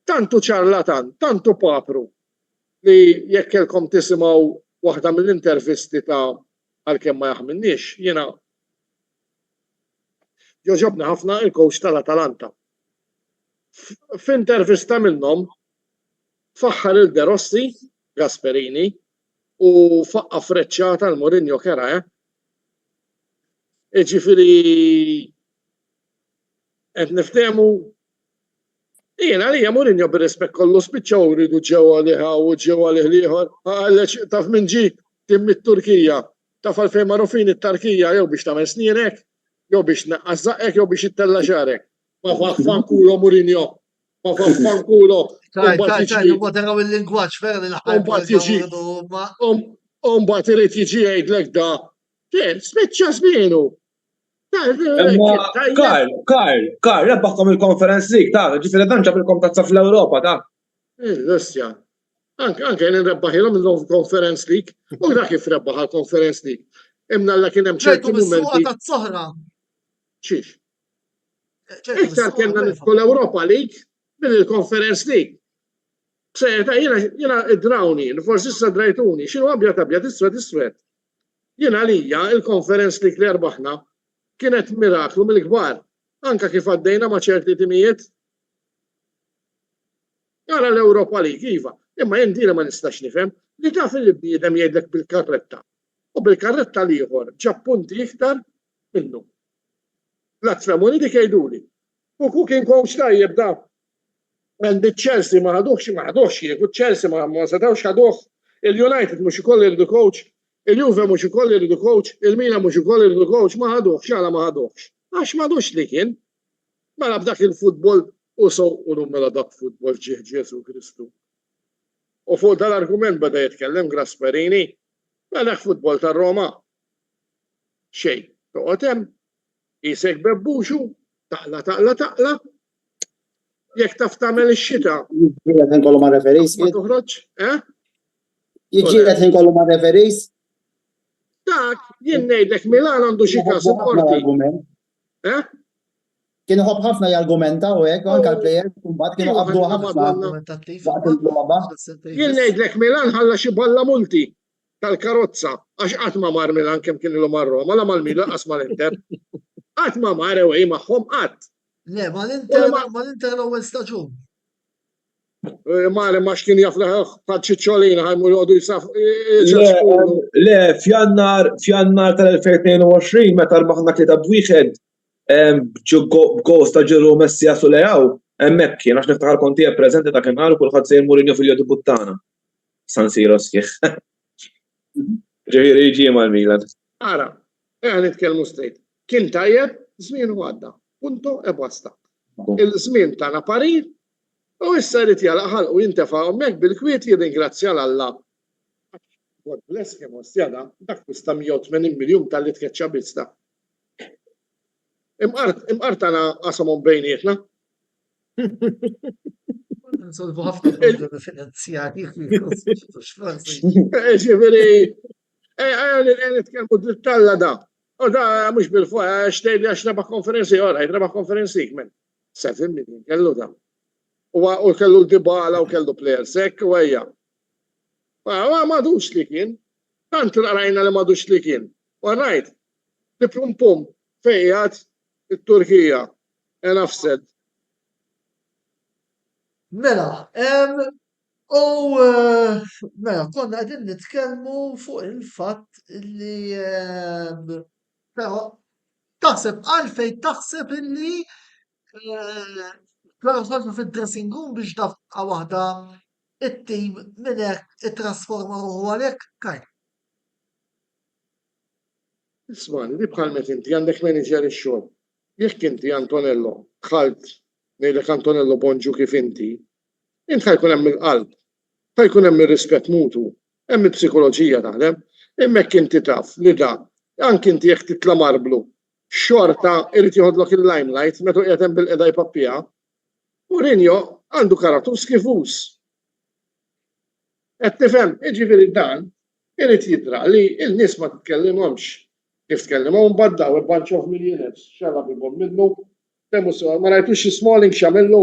tantu ċarlatan, tantu papru, li jekk kelkom tisimgħu waħda mill-intervisti ta' għalkemm ma jaħminniex, jiena joġobna ħafna il-coach tal-Atalanta. F'intervista minnhom faħħar il-De Rossi, Gasperini, u faqqa freċċata l-Mourinho kera, Ġifieri qed niftehmu jiena li Mourinho bir-rispett kollu spiċċaw iridu ġewwa liħa u ġewwa liħor. Għallex taf min ġi tim mit-Turkija. Taf għalfejn magħrufin it-Turkija jew biex tagħmel snienek, jew biex tnaqqas żaqek, jew biex ittella xarek. Ma fankulo Mourinho. Ma fankulo. Moderaw il-lingwaġġ vera li Mbagħad irid jiġi jgħidlek da. Spiċċa żmienu. Karl, rebbaħkom il-Conference League, ta' ġifieri dan ġabilkom tazza fl-Ewropa, ta' Lissja. Anke nirrebbaħilhom il-Conference League, u dak kif rebbaħ il-Conference League. Imna l kien hemm ċerti mumenti. Xiex. Iktar kienna nifku l-Ewropa League minn il-Conference League. B'sejta jiena id-drawni, forsi issa drajtuni, x'inhu abjad iswed. Jiena għalija il-Conference League li rbaħna kienet miraklu mill-kbar, anka kif għaddejna ma' ċerti timijiet. Għara l-Europa League, iva, imma jendina ma nistax nifhem li taf li bniedem jgħidlek bil-karretta. U bil-karretta liħor ġab punti iktar minnu. L-Azzramuni dik jgħiduli. U ku kien coach tajjeb da. Għandi Chelsea ma ħaduħx jieku, Chelsea ma setawx ħaduħ il-United mhux ikoll iridu coach, il-Juve mhux ikoll iridu coach, il-Milan mhux ikoll iridu coach, ma ħaduhx, għala ma ħaduhx. Għax m'għadux li kien. Mela b'dak il-futbol u mela dak futbol ġieħ Ġesu Kristu. U fuq dal-argument beda jitkellem Gasperini, mela dak futbol tar-Roma. Xejn, toqgħod hemm, isek bebbuxu, taqla. Jekk taf tagħmel ix-xita. Jiġġieled inkollu ma' referees. Ma toħroġ, Jiġġieled inkollu ma' referees. Dak, jien ngħidlek Milan għandu xi każ importi. Kienu ħobb ħafna jargumenta u hekk anke l-plejer mbagħad kienu qabdu ħafna waqt il-logħba. Jien ngħidlek Milan ħalla xi balla multi tal-karozza għax qatt ma mar Milan kemm kien ilu mar Roma, la mal-Milan qas mal-Inter. Qatt ma mar ewej magħhom qatt. Le, mal-Inter l-ewwel staġun. Mare ma x'kien jaf leħ ċiċċolina ħajmu jgħodu jisaf. Le, f'jannar tal-2022 meta rbaħna 3-1 b'gowls ta' Ġiru Messi għasu lejaw, hemmhekk kien għax niftaħar konti preżenti ta' kien u kulħadd sejjer Mourinho fil-jogħdu tagħna. San Siro skieħ. Ġifieri jiġi mal-Milan. Ara, nitkellmu straight. Kien tajjeb, żmien għadda. Punto e basta. Il-żmien tagħna parir u issa rid jalaq u jintefa' hemmhekk bil-kwiet jirringrazzja l-Alla. God bless him ostjada, dak kusta 180 miljun tal-li tkeċċa bizda. Imqart tagħna qasamhom bejnietna. Nsolvu ħafna problemi finanzjarji. Ġifieri, nitkellmu dritt-talla da. U da mhux bil-fuq xtejli għax rebaħ konferenzi, orajt rebaħ konferenzi men. 7 million kellu da. U kellu l-Dybala u kellu players hekk u ejja. Ma m'għadux li kien. Tant rajna li m'għadux li kien. Orajt, pum fejjat it-Turkija. Enough said. Mela, konna għadin nitkellmu fuq il-fatt li però taħseb għalfejn taħseb illi ħolmu fid-dressing room biex dafqa waħda it-tim minn hekk ittrasforma ruħu għalhekk kaj. Ismani, di bħal met inti għandek manager ix-xogħol. Jekk inti Antonello dħalt ngħidlek Antonello Bonġu kif inti, int ħajkun hemm il-qalb, ħajkun hemm ir-rispett mutu, hemm il-psikoloġija taħdem, hemmhekk inti taf li da anke inti jekk titla marblu, xorta irid jieħodlok il-limelight meta qiegħed hemm bil-qeda jpappija. Mourinho għandu karattru skifus. Qed tifhem, jiġifieri dan irid jidra li l-nies ma titkellimhomx kif tkellimhom baddaw il-bunch of millionaires xalla bihom minnu. Ma rajtux Smalling x'għamillu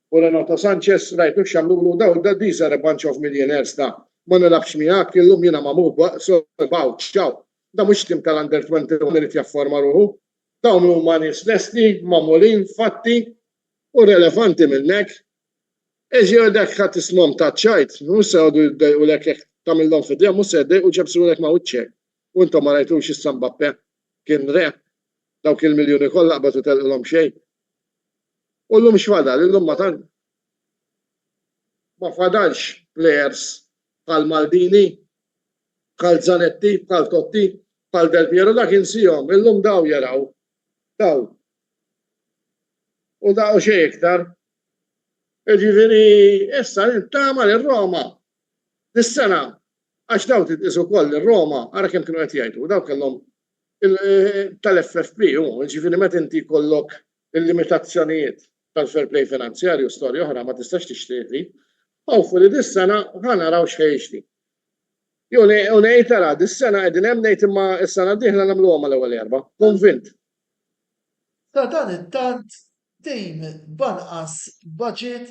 u Renato Sanchez rajtux x'għamlu daw these are a bunch of millionaires da. Ma nilabx miegħek illum jiena magħmul so bawċ ċaw. Da mhux tim tal-under 21 irid jafforma ruħu. Dawn huma nies lesti, magħmulin, fatti u relevanti minnek. Eġi dak ħadd ismhom taċċajt, mhux se għodu jdejqulek jekk tagħmilhom fidejhom mhux se jdejqu ġebsulek ma' wiċċek. U intom ma rajtux issa Mbappé kien re dawk il-miljuni kollha qbadu telqilhom xejn. U llum x'fadal, illum ma fadalx players bħal Maldini, bħal Zanetti, bħal Totti, bħal Del Piero dak insihom, illum daw jaraw. Daw. U daw xejn iktar. Ġifieri issa nittama lir-Roma. Dis-sena għax daw titqisu wkoll ir-Roma ara kemm kienu qed jgħidu, daw kellhom tal-FFP ġifieri meta inti jkollok il-limitazzjonijiet tal-fair play finanzjarju storja oħra ma tistax tixtieqi. Fu li dis-sena ħanaraw x'ħejxti. Jew ngħid tara dis-sena qegħdin hemm ngħid imma s-sena d-dieħla nagħmluhom mal-ewwel erba'. Konvint. Ta' dan it-tant tim banqas budget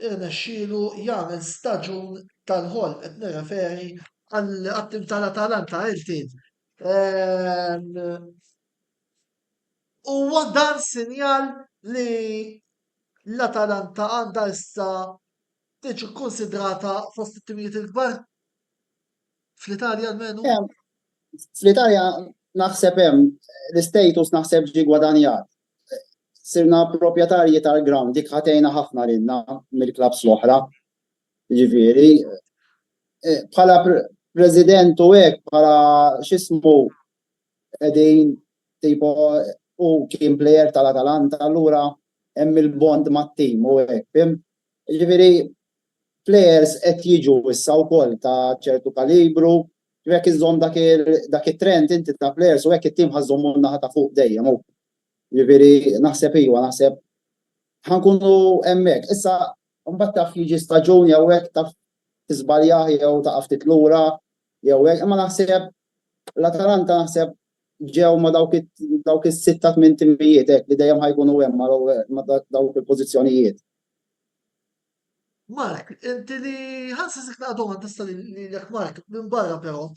irnexxielu jagħmel staġun tal-ħolm qed nirreferi għall-attim tal-Atalanta iltin. Huwa dan sinjal li l-Atalanta għandha issa tiġi konsidrata fost it-timijiet il-kbar fl-Italja almenu. Fl-Italja naħseb hemm l-istatus naħseb ġi gwadanjat. Sirna proprjetarji tal-ground, dik ħatejna ħafna rinna mill-klabs l-oħra. Ġifieri, bħala president u hekk bħala x'ismu qegħdin tipo u kien plejer tal-Atalanta allura hemm il-bond mat-tim u hekk, fim? Ġifieri players qed jiġu issa wkoll ta' ċertu kalibru, jekk iżżomm dak it-trend inti ta' players u hekk it-tim ħażomm naħa ta' fuq dejjem hu. Ġifieri naħseb naħseb ħankunu hemmhekk. Issa mbagħad taf jiġi staġun jew hekk taf tiżbaljah jew taqaf titlura jew hekk, imma naħseb l-Atalanta naħseb ġew ma dawk is-sitta tmien timijiet hekk li dejjem ħajkunu hemm ma dawk il-pożizzjonijiet. Mark, inti li ħansisik naqdom għandista li l Mark, minn barra però.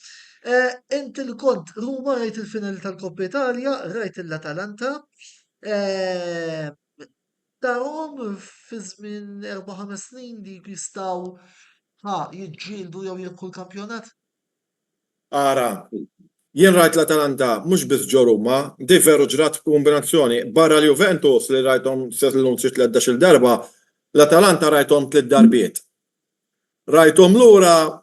Inti li kont Ruma rajt il-finali tal-Koppa Italja, rajt l-Atalanta. Darom fi żmien 4-5 snin li jistgħu jiġġieldu jew jirku l-kampjonat? Ara, jien rajt l-Atalanta mhux biss ġo Ruma, di veru ġrat kombinazzjoni barra l-Juventus li rajthom setlhom xi 13-il darba, l-Atalanta rajthom 3 darbiet. Rajthom lura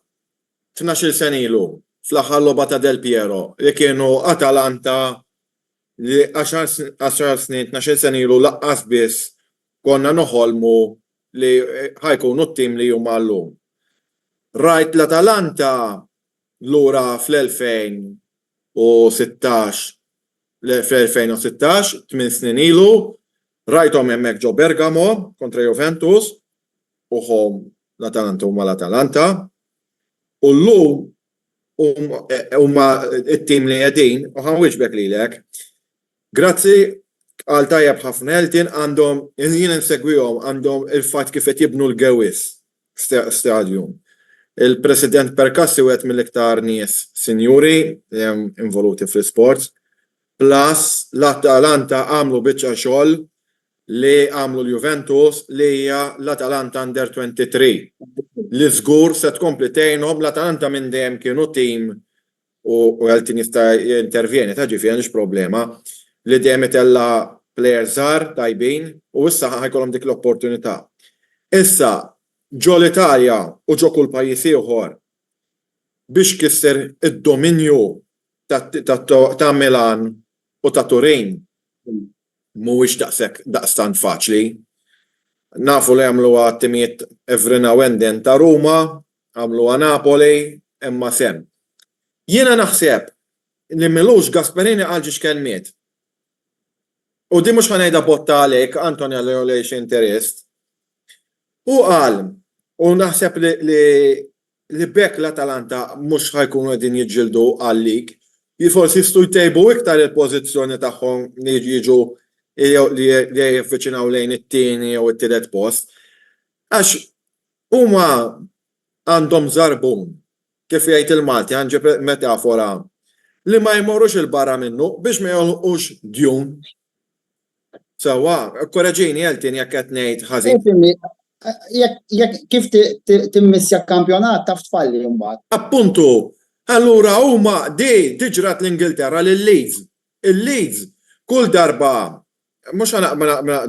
12 sen ilu fl-aħħar logħba ta' Del Piero li kienu Atalanta li 10 snin, 12 sen ilu laqqas biss konna noħolmu li ħajkunu t-tim li huma llum. Rajt l-Atalanta lura fl-2016, 8 snin ilu, rajthom hemmhekk ġo Bergamo kontra Juventus, uħom l-Atalanta huma l-Atalanta, u llum huma t-tim li qegħdin, u ħanwiġbek lilek. Grazzi għal tajjeb ħafna Eltin għandhom, jien insegwihom għandhom il-fatt kif qed jibnu l-Gewis stadium. Il-President Perkassi wieħed mill-iktar nies sinjuri li hemm involuti fl-sports, plus l-Atalanta għamlu biċċa xogħol li għamlu l-Juventus li hija l-Atalanta Under 23. Li żgur se tkompli tgħinhom l-Atalanta minn dejjem kienu tim u Eltin jista' jintervjeni ta' ġifieri mhix problema li dejjem itella players żgħar tajbin u issa ħajkollhom dik l-opportunità. Issa ġo l-Italja u ġo kull pajjiż ieħor biex kisser id-dominju ta' Milan u ta' Turin mhuwiex daqstant faċli. Nafu li għamluha timijiet Evrina Wenden ta' Ruma, għamluha Napoli, imma sem. Jiena naħseb li Milux Gasperini għal ġiex kelmiet. U di mhux ħanejda botta għalek, Antonio lejx interest. U qal, u naħseb li bekk l-Atalanta mhux ħajkunu qegħdin jiġġieldu għalik, forsi jistgħu jtejbu iktar il-pożizzjoni tagħhom li jiġu li jiffiċinaw lejn it-tieni jew it-tielet post. Għax huma għandhom żarbun kif jgħid il-Malti ħanġib metafora li ma jmorrux il-barra minnu biex ma jolqux djun. Sawa, korraġini Eltin jekk qed ngħid ħażin. Kif timmissja kampjonat taf tfalli mbagħad. Appuntu, allura huma diġrat l-Ingilterra lil-Leeds. Il-Leeds kull darba mhux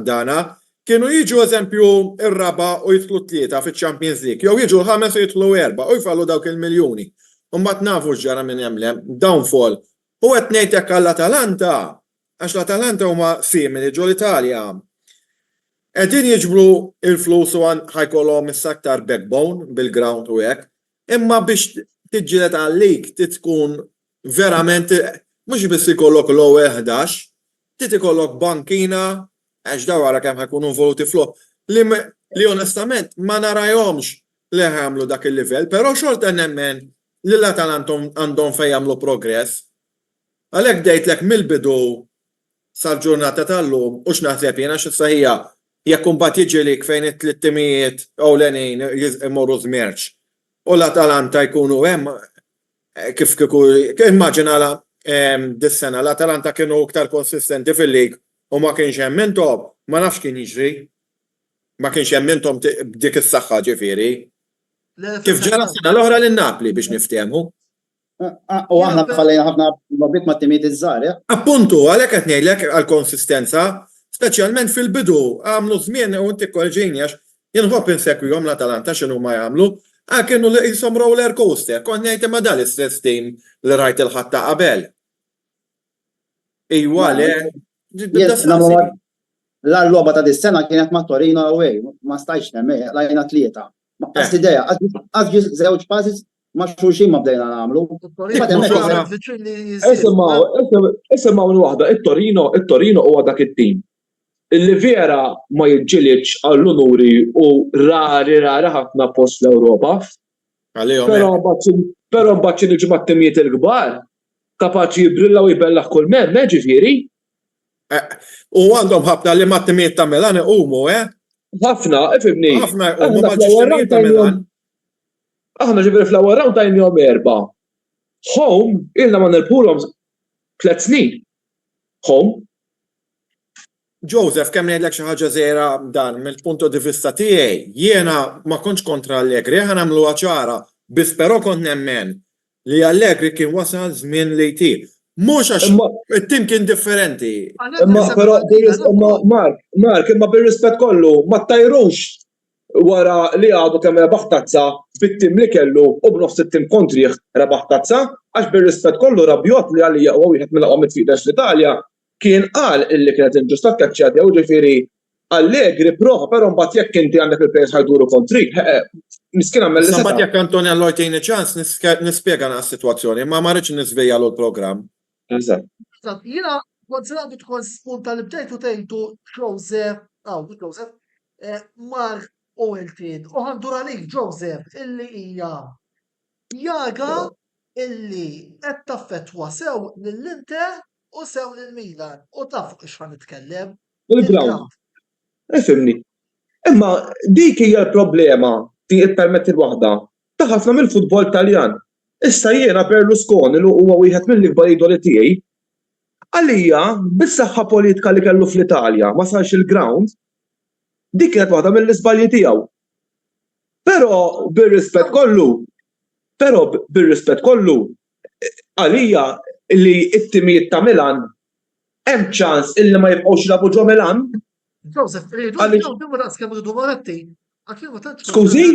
dana kienu jiġu eżempju ir-raba u jidħlu 3 fiċ-Champions League, jew jiġu 5 u jidħlu 4 u jfallu dawk il-miljuni. U mbagħad nafu x'ġara minn hemm downfall. U qed ngħid hekk għall-Atalanta, għax l-Atalanta huma simili ġo l-Italja. Qegħdin jiġbru il-flus u ħajkollhom issa aktar backbone bil-ground u hekk, imma biex tiġġieled għalik tkun verament mhux biss ikollok l-ewwel 11, ikollok bankina għax daw wara kemm ħajkunu involuti flo li onestament ma narajhomx li ħamlu dak il-livell, però xorta nemmen li l-Atalanta għandhom fejn jagħmlu progress. Għalhekk dejtlek mill-bidu sal-ġurnata tal-lum u x'naħseb jiena x'issa jekk imbagħad jiġilik fejn it-tliet timijiet ewlenin imorru żmerġ u l-Atalanta jkunu hemm kif immaġinala dis-sena l-Atalanta kienu iktar konsistenti fil-lig u ma kienx hemm intom, ma nafx kien jiġri. Ma kienx hemm intom b'dik is-saħħa ġifieri. Kif ġara sena l-oħra lin-Napli biex niftehmu. U aħna fallejna ħafna babbiet ma' timijiet iż-żgħar. Appuntu, għalhekk qed ngħidlek għall-konsistenza, speċjalment fil-bidu għamlu żmien u inti korġini għax jien ħobb insekwihom l-Atalanta x'inhu ma jagħmlu, Kienu li jisom roller coaster, kont ngħid imma dal istess tim li rajt il-ħatta qabel. Iwa le. L-logħba ta' dis-sena kienet ma' Torino away, ma stajx nemmen, lajna 3. Ma qas idea, għaż żewġ passes ma xulxin ma bdejna nagħmlu. Isimgħu minn waħda, it-Torino huwa dak it-tim illi vera ma jiġġielitx għall-unuri u rari ħafna post l-Ewropa. Però mbagħad xi niġu mat-timijiet il-kbar kapaċi jibrillaw jibellaħ kull mem, ġifieri. U għandhom ħafna li mat-timijiet ta' Milan iqumu, Ħafna, ifhimni. Ħafna huma mal-ġifieri ta' Milan. Aħna ġifieri fl-ewwel round tajnihom 4. Home ilna ma nilpulhom 3 snin. Home. Joseph, kemm ngħidlek xi ħaġa żgħira dan mill-punto di vista tiegħi, jiena ma kontx kontra Allegri, ħa nagħmluha ċara, biss però kont nemmen li Allegri kien wasal żmien li jtih. Mhux għax it-tim kien differenti. Imma però Mark, imma bir-rispett kollu ma tajrux wara li għadu kemm rebaħ tazza bit-tim li kellu u b'nofs it-tim kontrih rebaħ tazza, għax bir-rispett kollu Rabiot li għalija huwa wieħed mill-aqwa midfielder fl-Italja kien qal illi kienet inġustat kaċċjat jew ġifieri Allegri proħa, però mbagħad jekk inti għandek il-plejers ħajduru kontrik, miskin għamel li Mbagħad jekk Antonello jtejni ċans nispjega s-sitwazzjoni, ma rridx nisvejja l-programm. Eżatt. Jiena konsideratu tkun spunta li bdejtu tgħidu Joseph, Mark Oeltin, u ħandur għalik Joseph illi hija jaga illi qed taffettwa sew lill-Inter u sew lill-Milan u taf ix nitkellem. Il-ground. Ifhimni. Imma dik hija l-problema ti permetti l-waħda ta' ħafna mill-futbol Taljan. Issa jiena Berlusconi li huwa wieħed mill-ikbar idoli tiegħi għalija bis-saħħa politika li kellu fl-Italja ma sarx il-ground dik kienet waħda mill-iżbalji tiegħu. Però bir-rispett kollu għalija li it-timijiet ta' Milan hemm ċans illi ma jibqgħux jilagħbu ġo Milan. Joseph, rridu daqs kemm rridu Moratti. Skużi?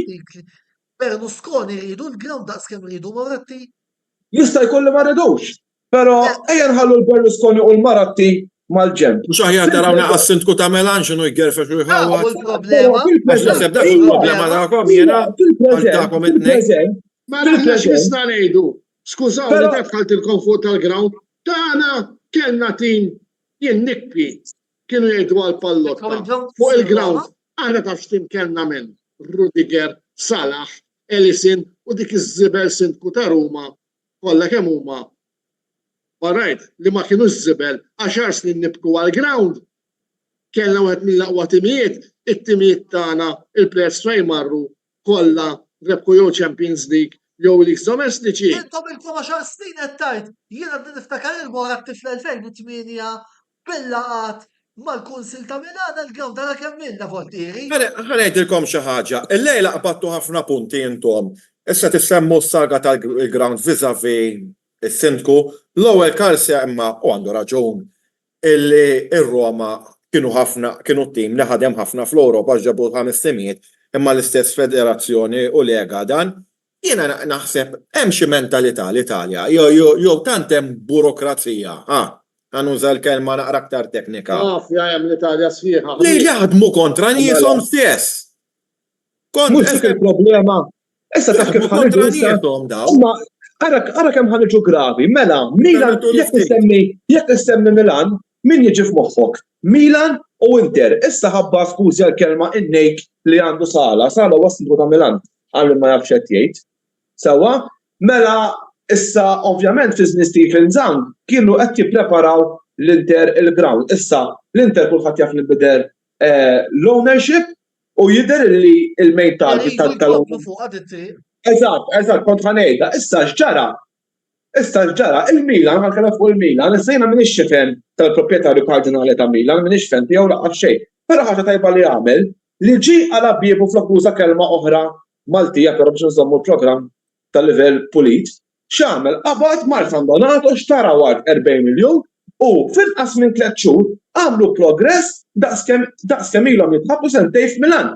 Berlusconi rridu l-ground daqs kemm rridu Moratti. Jista' jkolli ma rridux. Però ejja nħallu l-Berlusconi u l-Maratti mal-ġemp. Mhux aħjar tarawna għas-sindku ta' Milan x'inhu jgerfex u jħawwad. Il-problema. Il-problema tagħkom jiena għandkom it-tnejn. Ma nafx x'nista' ngħidu. Skużaw li dħaltilkom fuq tal-ground. Tagħna kellna tim jien nikbi kienu jgħidu għall-pallotta. Fuq il-ground aħna taf x'tim kellna minn Rudiger, Salah, Ellison u dik iż-żibel sindku ta' Ruma kollha kemm huma. Alright, li ma kienu żibel 10 snin nibku għall-ground. Kellna wieħed mill-aqwa timijiet, it-timijiet tagħna il-plejers fejn marru kollha rebku jew Champions League jew leagues domestiċi. Intom ilkom 10 snin qed tajt, jiena niftakar il-Moratti fl-2008 bil-laqat mal-Kunsil ta' Milan il-ground tara kemm minna voltieri. Ħanejdilkom xi ħaġa, illejla qbadtu ħafna punti intom. Issa tissemmu s-saga tal-ground vis-a-vis is-sindku, l-ewwel karsja imma u għandu raġun illi ir-Roma kienu tim li ħadem ħafna fl-Ewropa ġabu 5 timijiet imma l-istess federazzjoni u lega dan. Jiena naħseb hemm xi mentalità l-Italja, jew tant hemm burokrazija. Għanuża l-kelma naqra aktar teknika. Hemm l-Italja sħiħa. Li jaħdmu kontra nieshom stess. Mhux dik il-problema. Issa taf kif kontra nieshom daw. Ara kemm ħaniġu gravi, mela, Milan jekk issemmi Milan, min jiġi f'moħħok? Milan u Inter. Issa ħabba skużja l-kelma innejk li għandu Sala waslu ta' Milan. Għallu ma jafx qed jgħid. Sewwa, mela issa ovvjament fi żmien Stephen Zang kienu qed jippreparaw l-Inter il-ground. Issa l-Inter kulħadd jaf nibder l-ownership u jidher li l-main target tal-ownership. Eżatt, kont ħanejda. Issa x'ġara il-Milan ħalkela fuq il-Milan, issa jiena m'iniex xifen tal-proprjetarju kardinali ta' Milan, m'iniex fen tiegħu laqgħa xejn. Però ħaġa tajba li għamel li ġi għala biebu fl-akkuża kelma oħra Maltija però biex nżommu l-programm tal-livell pulit. X'għamel? Qabad Martin Donato xtara ward 40 miljun u fil-qas minn 3 xhur għamlu progress daqskemm ilhom jitħabbu sentejn f'Milan.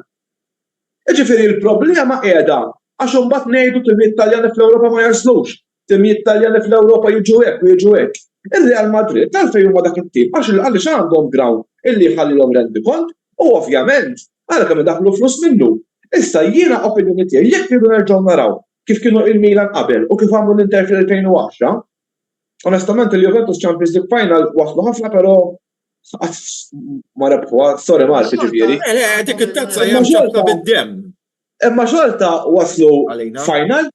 Ġifieri l-problema qiegħda Għax imbagħad ngħidu timijiet Taljani fl-Ewropa ma jaslux, timijiet Taljani fl-Ewropa jiġu hekk u jiġu hekk. Ir-Real Madrid għalfejn huma dak it-tim għaliex għandhom ground illi jħallilhom rendikont u ovvjament għalkemm idaħħlu flus minnu. Issa jiena opinjoni tiegħi jekk irridu nerġgħu naraw kif kienu il-Milan qabel u kif għamlu l-Inter fil-2010, onestament il-Juventus Champions League Final waslu ħafna però ma rebħu, sorry Marti ġifieri. Dik it-tazza hija mxabta bid-demm. Imma xorta waslu Għalina. final,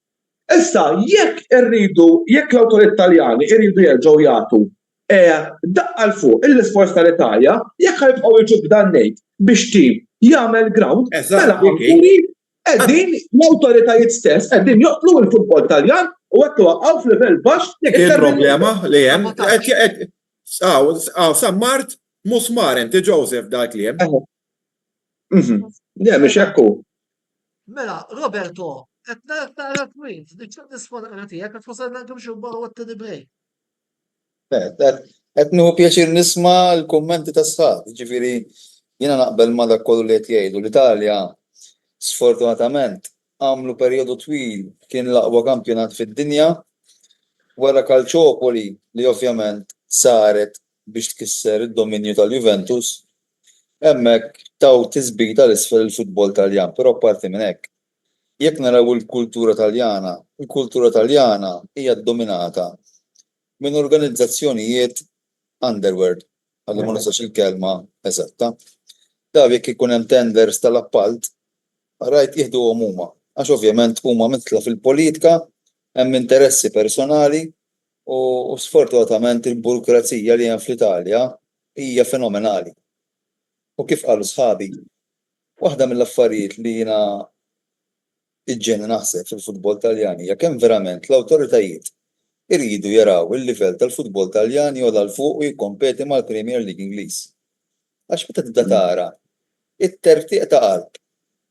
issa jekk l-awtorit Taljani irridu jerġgħu jagħtu daqqa l fuq l-isforz tal-Italja, jekk ħajbqgħu jiġu b'dan ngħid biex tim jagħmel ground, mela qegħdin l-awtoritajiet stess qegħdin joqtlu l-futbol Taljan u qed waqgħu f'livell baxx. Dik il-problema li hemm sammart musmar inti Joseph dak li hemm. Le mhux hekk hu. Mela, Roberto, qed nara tweet, dik nisfona tiegħek qed wasalna kemm xi barra wattini break. Qed nieħu pjaċir nisma' l-kummenti tas-sħab, jiġifieri jiena naqbel ma' dak kollu li qed jgħidu l-Italja sfortunatament għamlu perjodu twil kien l-aqwa kampjonat fid-dinja wara Calciopoli li ovvjament saret biex tkisser id-dominju tal-Juventus hemmhekk taw tisbita l-isfel il-futbol Taljan, però apparti minn hekk jekk naraw il-kultura Taljana hija ddominata minn organizzazzjonijiet underworld, għalli ma nistax il-kelma eżatta. Dav jekk ikun hemm tenders tal-appalt, rajt jieħdu huma, għax ovvjament huma mitla fil-politika, hemm interessi personali u sfortunatament il-burokrazija li hemm fl-Italja hija fenomenali. U kif qalu sħabi, waħda mill-affarijiet li jiena iġġieni naħseb fil-futbol Taljan hija kemm verament l-awtoritajiet iridu jaraw il-livell tal-futbol Taljan jogħla l fuq u jikkompeti mal-Premier League Ingliż. Għax meta tibda tara it-tertiq ta' qalb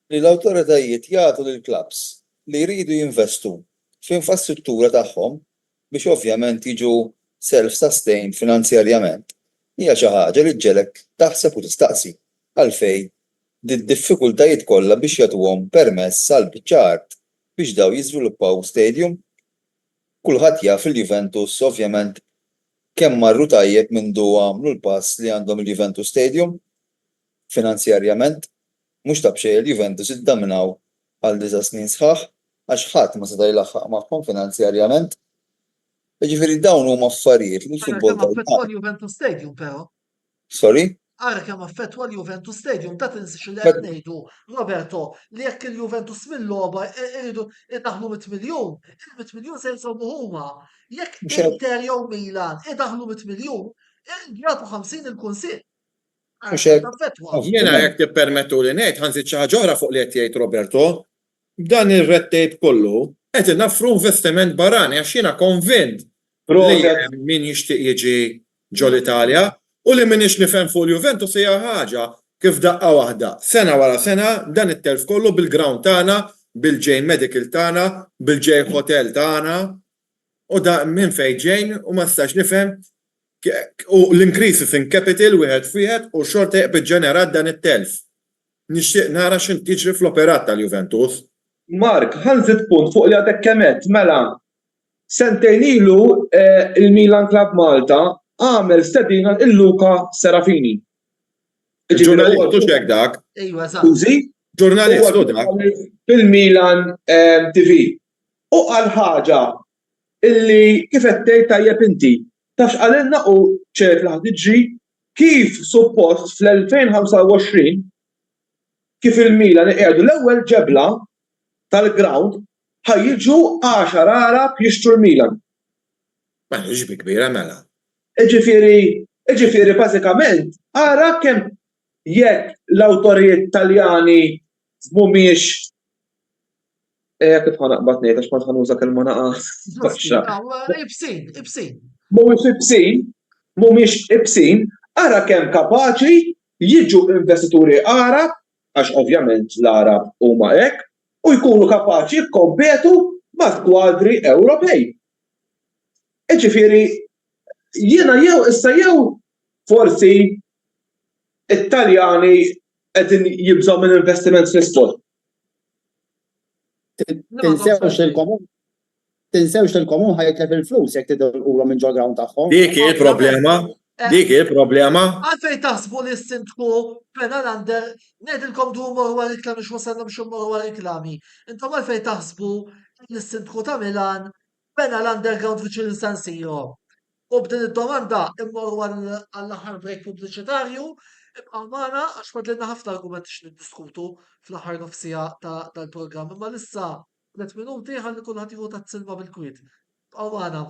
li l-awtoritajiet jagħtu lill-klabs li jridu jinvestu f'infrastruttura tagħhom biex ovvjament jiġu self-sustained finanzjarjament hija xi ħaġa li ġġelek taħseb u tistaqsi għalfejn d-diffikultajiet kollha biex jagħtuhom permess għall-biċċart biex daw jiżviluppaw stadium. Kulħadd jaf il-Juventus ovvjament kemm marru tajjeb mindu għamlu l-pass li għandhom il-Juventus Stadium finanzjarjament mhux ta' bxejn il-Juventus iddaminaw għal 9 snin sħaħ għax ħadd ma seta' jilaħħaq magħhom finanzjarjament. Jiġifieri dawn huma affarijiet li l-futbol affettwa l-Juventus Stadium però. Sorry? Ara kemm affettwa l-Juventus Stadium ta' tinsix li qed ngħidu, Roberto, li jekk il-Juventus mill-logħba iridu idaħlu 100 miljun, il-100 miljun se jsommu huma. Jekk Inter jew Milan idaħlu 100 miljun, jagħtu 50 il-kunsill. Jiena jekk tippermettu li ngħid ħanżid xi ħaġa oħra fuq li qed jgħid Roberto, b'dan ir-red tape kollu qed inaffru investiment barrani għax jiena konvint li min jixtieq jiġi ġol Italja u li minix nifhem fuq il-Juventus hija ħaġa kif daqqa waħda. Sena wara sena dan it-telf kollu bil-ground tagħna, bil-ġejn medical tagħna, bil-ġejn hotel tagħna u da minn fejn ġejn u ma stax nifhem u l-increases in capital wieħed fieħed u xorta jaqbid ġenerat dan it-telf. Nixtieq nara x'int tiġri fl-operat tal-Juventus. Mark, ħanżid punt fuq li għadek kemet, mela, sentejn ilu il-Milan Club Malta għamel stedina il-Luca Serafini. Ġurnalistu xek dak? Ejwa, eżatt. Użi? Ġurnalistu dak? Fil-Milan TV. U għal ħaġa illi kif qed tgħid tajjeb inti, tafx għalilna u ċert ħadiġi kif suppost fl-2025 kif il-Milan iqiegħdu l-ewwel ġebla tal-ground ħajjiġu 10 Arab jixtru l-Milan. Ma ġibi kbira mela. Ġifieri bażikament ara kemm jekk l-awtorijiet Taljani mhumiex kif ħanaqbad ngħid għax ma ħanuża kelma naqa'. Ibsin. Mhumiex ibsin, ara kemm kapaċi jiġu investituri Arab għax ovvjament l-Arab huma hekk u jkunu kapaċi jikkompetu ma' skwadri Ewropej. Ġifieri jiena jew forsi it-Taljani qegħdin jibżgħu minn investiment fl-isport. tinsewx il-komun. Tinsewx il-komun ħajitlef il-flus jekk tidilqulhom minn ġol ground tagħhom. Dik hi l-problema. Dik hi l-problema. Għalfej taħsbu li s-sindku pena l-għander, nedilkom du morwa riklami x-wasalna biex morwa riklami. Intom għalfej taħsbu li s-sindku ta' Milan pena l-underground viċin San Siro. U b'din id-domanda immorru għall-aħħar break pubbliċitarju, ibqaw magħna għax fadlilna ħafna argumenti x'niddiskutu fl-aħħar nofsija tal-programm. Imma issa 3 minuti ħalli kulħadd jieħu tat-silma bil-kwiet. Ibqaw magħna.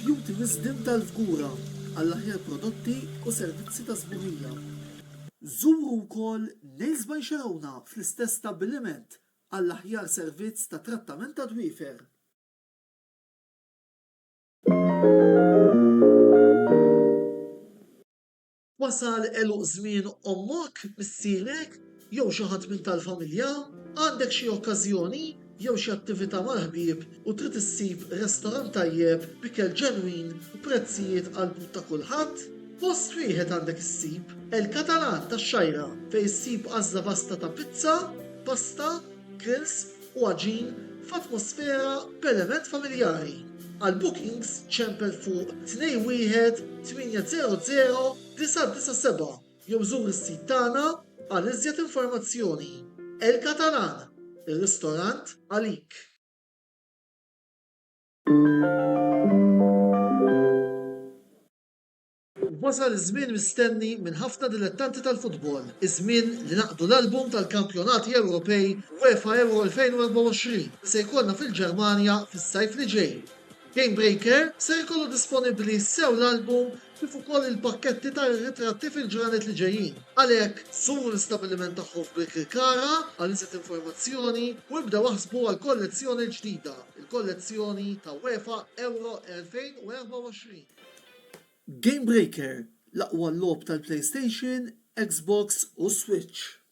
Beauty Wisdom tal-Fgura għall-aħjar prodotti u servizzi ta' żburija. Żuru wkoll Nails by Xerawna fl-istess stabbiliment għall-aħjar servizz ta' trattament ta' dwiefer. Wasal eluq żmien ommok, missierek, jew xi ħadd minn tal-familja, għandek xi okkażjoni jew xi attività mal-ħbieb u trid issib restorant tajjeb bikel ġenwin u prezzijiet qalbut ta' kulħadd, post wieħed għandek issib El-Katalan tax-Xajra fejn issib għażla vasta ta' pizza, pasta, grills u għaġin f'atmosfera b'element familjari. Għal bookings ċempel fuq 21 800 997 jew żur is-sit tagħna għal iżjed informazzjoni. El-Katalan, ir-ristorant għalik. Wasal iż-żmien mistenni minn ħafna dilettanti tal-futbol, iż-żmien li naqdu l-album tal-kampjonati Ewropej UEFA Euro 2024 se jkollna fil-Ġermanja fis-sajf li ġej. Game Breaker se jkollu disponibbli sew l-album kif ukoll il-pakketti tar-ritratti fil-ġranet li ġejjin. Għalhekk żuru l-istabbiliment tagħhom f'Bikri-Kara għal iżjed informazzjoni u ibdew waħsbu għal kollezzjoni ġdida, il-kollezzjoni ta' UEFA Euro 2024. Game Breaker, l-aqwa logħob tal-PlayStation, Xbox u Switch.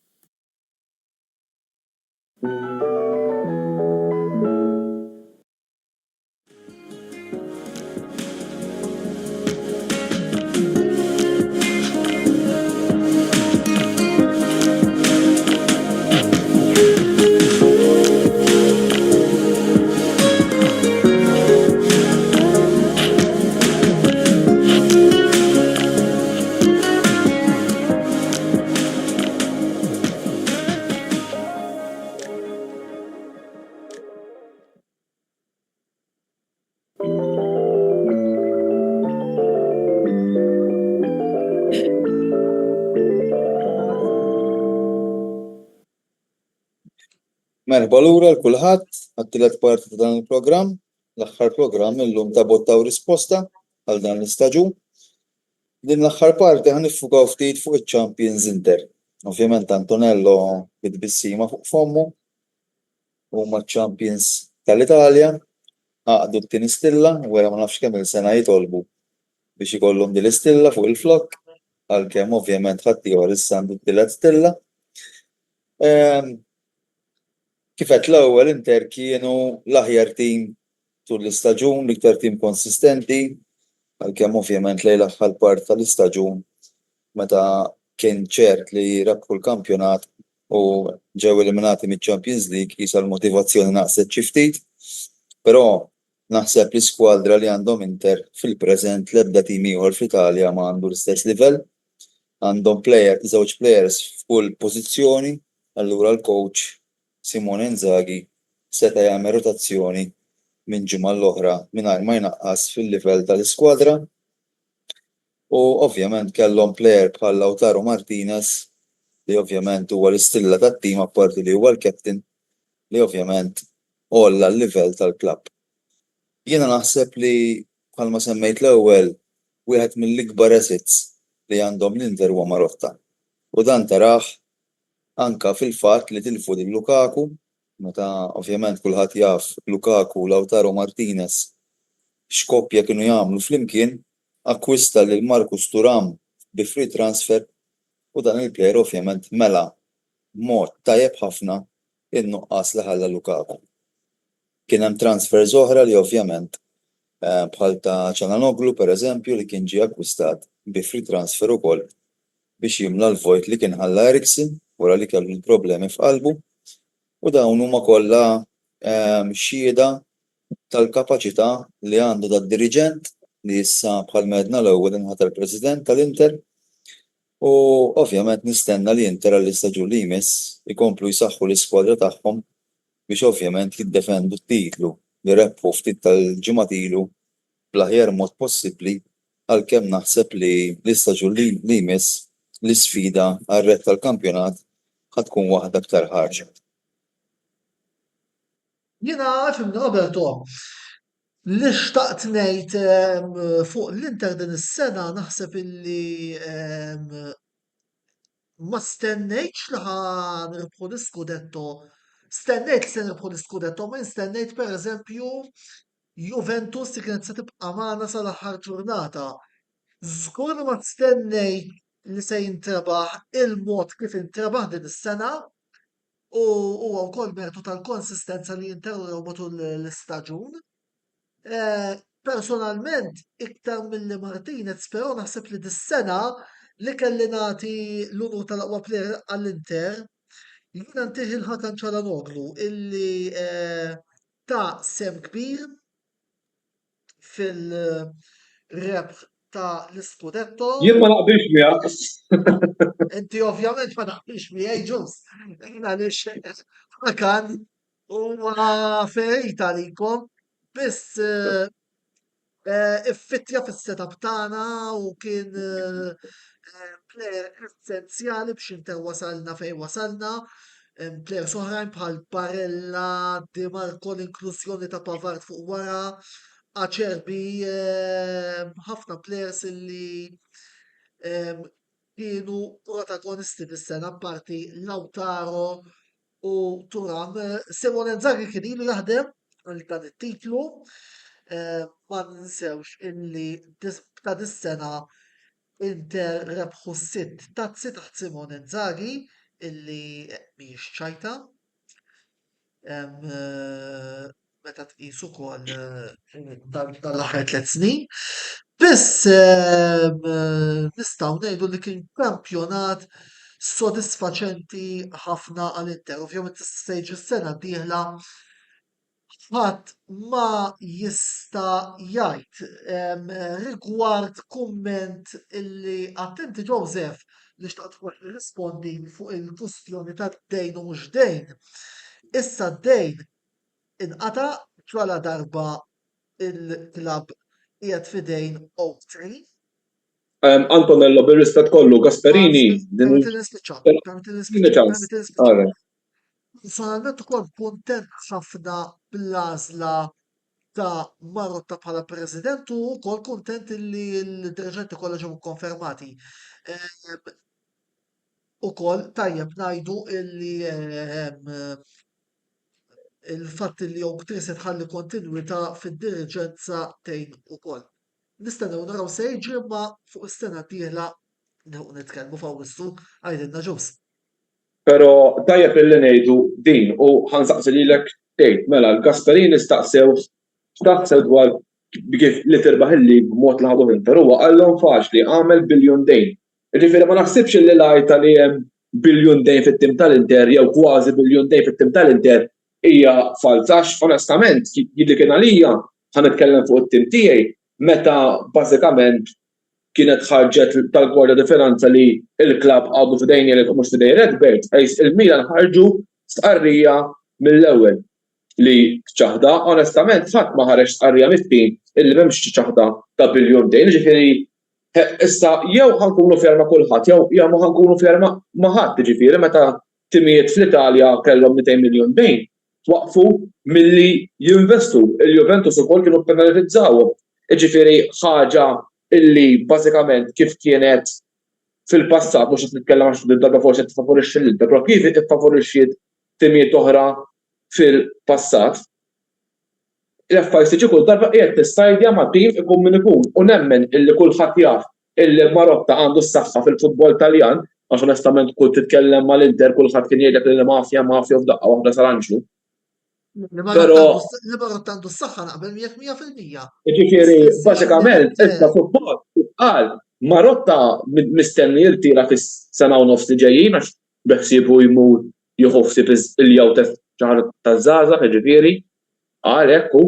Merħba lura l-kulħadd għat-tielet parti ta' dan il-programm, l-aħħar programm illum ta' botta u risposta għal dan l-istaġun. Din l-aħħar parti ħan niffukaw ftit fuq iċ-Champions Inter. Ovvjament Antonello bid-bissima fuq fommu huma ċ-Champions tal-Italja għaqdu t-tieni stilla wara ma nafx kemm il-sena jitolbu biex ikollhom din l-istilla fuq il-flokk għalkemm ovvjament ħaddieħor issa għandu t-tielet stilla. Kifet l-ewwel Inter kienu l-aħjar tim tul l-istaġun, l-iktar tim konsistenti, għalkemm ovvjament lejn l-aħħar part tal-istaġun meta kien ċert li rabħu l-kampjonat u ġew eliminati miċ-Champions League qisha l-motivazzjoni naqset xi ftit, però naħseb li skwadra li għandhom Inter fil-preżent l-ebda tim ieħor fl-Italja ma għandu l-istess livell, għandhom żewġ plejers f'kull pożizzjoni, allura l-coach Simone Inzaghi seta' jagħmel rotazzjoni minn ġimgħa l-oħra mingħajr ma jnaqqas fil-livell tal-iskwadra. U ovvjament kellhom plejer bħal Lautaro Martinez li ovvjament huwa l-istilla tat-tim apparti li huwa l-captain li ovvjament olla l-livell tal-klabb. Jiena naħseb li bħalma semmejt l-ewwel wieħed mill-ikbar assets li għandhom l-Inter huwa Marotta. U dan tarah anka fil-fatt li tilfu lil Lukaku, meta ovvjament kulħadd jaf Lukaku u Lautaro Martinez x'koppja kienu jagħmlu flimkien, akkwista lil Marcus Thuram bi free transfer u dan il-plejer ovvjament mela b'mod tajjeb ħafna in-nuqqas li ħalla Lukaku. Kien hemm transfers oħra li ovvjament bħal ta' Çalhanoğlu pereżempju li kien ġie akkwistat bi free transfer ukoll biex jimla l-vojt li kien ħalla Eriksen wara li kellu l-problemi f'qalbu u dawn huma kollha xhieda tal-kapaċità li għandu dad-diriġent li issa bħal medna l-ewwel inħatar President tal-Inter u ovvjament nistenna li Inter għall-istaġun li jmiss ikomplu jsaħħu l-iskwadra tagħhom biex ovvjament jiddefendu t-titlu li rebħu ftit tal-ġimgħat ilu bl-aħjar mod possibbli għalkemm naħseb li l-istaġun li jmiss l-isfida għar-rett tal-kampjonat ħad tkun waħda aktar ħarġa. Jiena fimni Roberto li xtaqt ngħid fuq l-Inter din is-sena naħseb illi ma stennejtx li ħanirbħu l-iskudetto. Stennejt se nirbħu l-iskudetto, ma stennejt pereżempju Juventus li kienet se tibqa' magħna sal-aħħar ġurnata. Żgur ma stennejt li se jintrebaħ il-mod kif intrebaħ din is-sena u huwa wkoll mertu tal-konsistenza li jinterew matul l-istaġun. Personalment, iktar milli Martinez, però naħseb li dis-sena li kelli nagħti l-unur tal-aqwa plejer għall-Inter, jiena ntieħi l-Hakan Çalhanoğlu illi ta' sem kbir fil-rebħ ta' l-iskudetto. Jien ma naqbilx miegħek. Inti ovvjament ma naqbilx miegħi ġust. Għaliex Hakan huwa ferit għalikom biss iffittja fis-setup tagħna u kien plejer essenzjali biex Inter wasalna fejn wasalna. Plejers oħrajn bħal Barella, Di Marco, l-inklużjoni ta' Pavard fuq wara, Acerbi, ħafna plejers illi kienu protagonisti dis-sena apparti Lautaro u Thuram. Simone Inzaghi kien ilu jaħdem għal dan it-titlu. Ma ninsewx illi ta' dis-sena Inter rebħu 6 tazzi taħt Simone Inzaghi illi mhijiex ċajta. Meta tqisu wkoll dal-aħħar 3 snin. Biss nistgħu ngħidu li kien kampjonat sodisfaċenti ħafna għall-Inter. Ovvjament tista' jiġi s-sena d-dieħla ħadd ma jista' jgħid rigward kumment illi attenti Joseph li xtaqt rispondi fuq il-kwistjoni ta' dejn u mhux dejn. Issa d-dejn inqata' ġala darba il-klabb qiegħed f'idejn Oaktree. Antonello bir-rispett kollu Gasperini. Personalment ukoll kuntent ħafna bl-għażla ta' Marotta bħala President u wkoll kuntent li l-dirigenti kollha ġew konfermati. Ukoll tajjeb ngħidu illi il-fatt li Oaktree se tħalli kontinwità fid-diriġenza tgħin ukoll. Nistennew naraw se jiġri imma fuq is-sena d-dieħla nitkellmu f'Awwissu għajdilna ġus. Però tajjeb illi ngħidu din u ħansaqsi lilek tgħid mela l-Gasperini staqsew dwar kif li tirbaħ il-lig b'mod li ħadu Inter huwa għalhom faċli għamel biljun dejn. Ġifieri ma naħsibx li l-għajta li hemm biljun dejn fit-tim tal-Inter jew kważi biljun dejn fit-tim tal-Inter hija falsax onestament jidli kien għalija ħanitkellem fuq it-tim tiegħi meta bażikament kienet ħarġet tal-Gwardja di Finanza li il-klabb għadu f'dejn jgħid mhux f'dejn Redbird, il-Milan ħarġu stqarrija mill-ewwel li ċaħda, onestament ħadd ma ħareġ stqarrija mit-tim illi m'hemmx ċaħda ta' biljun dejn, ġifieri issa jew ħankunu ferma kulħadd jew ma ħankunu ferma ma ħadd, ġifieri meta timijiet fl-Italja kellhom 200 miljun dejn twaqfu milli jinvestu. Il-Juventus ukoll kienu penalizzawhom. Jiġifieri ħaġa illi bażikament kif kienet fil-passat mhux qed nitkellem għax darba forsi qed tifavorixxi l-Inter, però kif iffavorixxiet timijiet oħra fil-passat, l-FICC kull darba qiegħed tissajdja ma' tim ikun min ikun u nemmen illi kulħadd jaf illi Marotta għandu s-saħħa fil-futbol Taljan għax onestament kull titkellem mal-Inter kulħadd kien jgħidlek li mafja f'daqqa waħda saranġlu. Li Marotta għandu s-saħħa naqbel 100%. Jiġifieri bażikament issa futbol qal Marotta mistenni jirtira fis-sena u nofs li ġejjin għax beħsiebu jmur jieħu ħsieb il-jew ċaħar taż-żgħażagħ, jiġifieri qal hekk hu.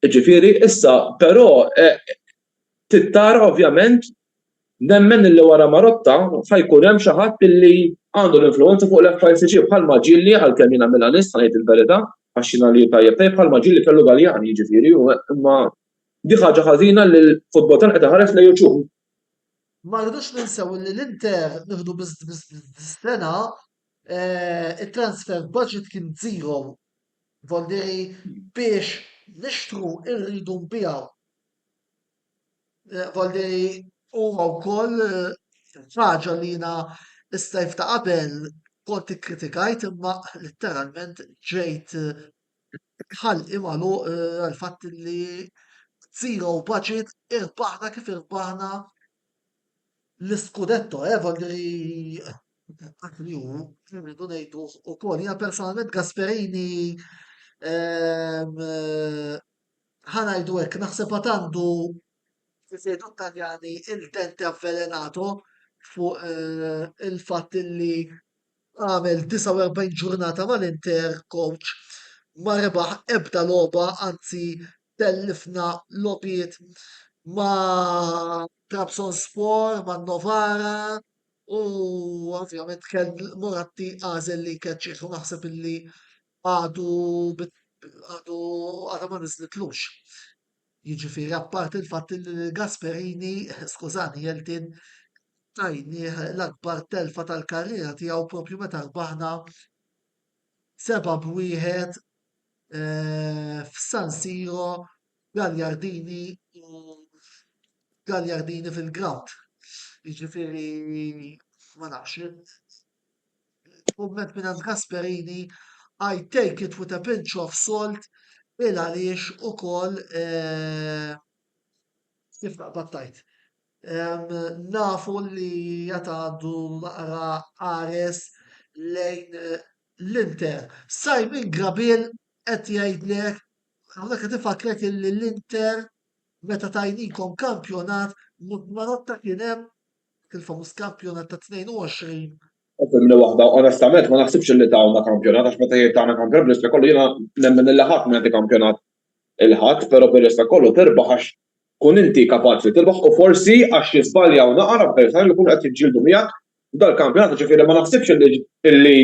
Jiġifieri issa però tittara ovvjament nemmen illi wara Marotta ħajkun hemm xi ħadd illi għandu l-influenza fuq l-FICC bħalma Ġilli għalkemm jiena Milanist ngħid il-verità għax jiena li tajjeb bħalma Ġilli kellu Galjani jiġifieri imma di ħaġa ħażina li l-futbol tan qed iħares lejn ċuħ. Ma rridux ninsew li l-Inter nieħdu bis-sena it-transfer budget kien zero. Volderi biex nixtru irridu nbijaw. Volderi huwa wkoll ħaġa li jiena is-sajf ta' qabel kont ikkritikajt imma letteralment ġejt ħalqi magħluq għall-fatt li zero budget irbaħna kif irbaħna l-iskudetto, volderi għakli hu, rridu ngħidu wkoll jiena personalment Gasperini ħanajdu hekk naħseb għad għandu fil-fejdu Taljani il-denti avvelenato fuq il-fatt li għamel 49 ġurnata mal-Inter coach ma rebaħ ebda logħba, anzi tellifna logħbiet ma' Trabzonspor, ma' Novara u ovvjament kell Moratti għażel li keċċieħ u naħseb illi għadu ma niżlitlux. Jiġifieri apparti il-fatt li Gasperini, skużani Jeltin, tajni l-akbar telfa tal-karriera tiegħu propju meta rbaħna 7-1 f'San Siro Gagliardini fil-ground. Jiġifieri ma nafx. Kumment minn Gasperini I take it with a pinch of salt il għaliex ukoll kif battajt. Nafu li jatgħaddu naqra qares lejn l-Inter. Simon Grabil qed jgħidlek hawnhekk qed ifakrek li l-Inter meta tajnikom kampjonat Marotta kien hemm il-famuż kampjonat ta' 22. Minna waħda, onestament, ma naħsibx li tawna kampjonat, għax meta tawna kampjonat, bl-istra kollu jena nemmen il-ħat minn kampjonat il-ħat, pero bl-istra kollu tirbaħ għax kun inti kapaċi tirbaħ u forsi għax jizbalja u naqra b'persan li kun għed jġildu miegħek dal-kampjonat, ġifieri ma naħsibx li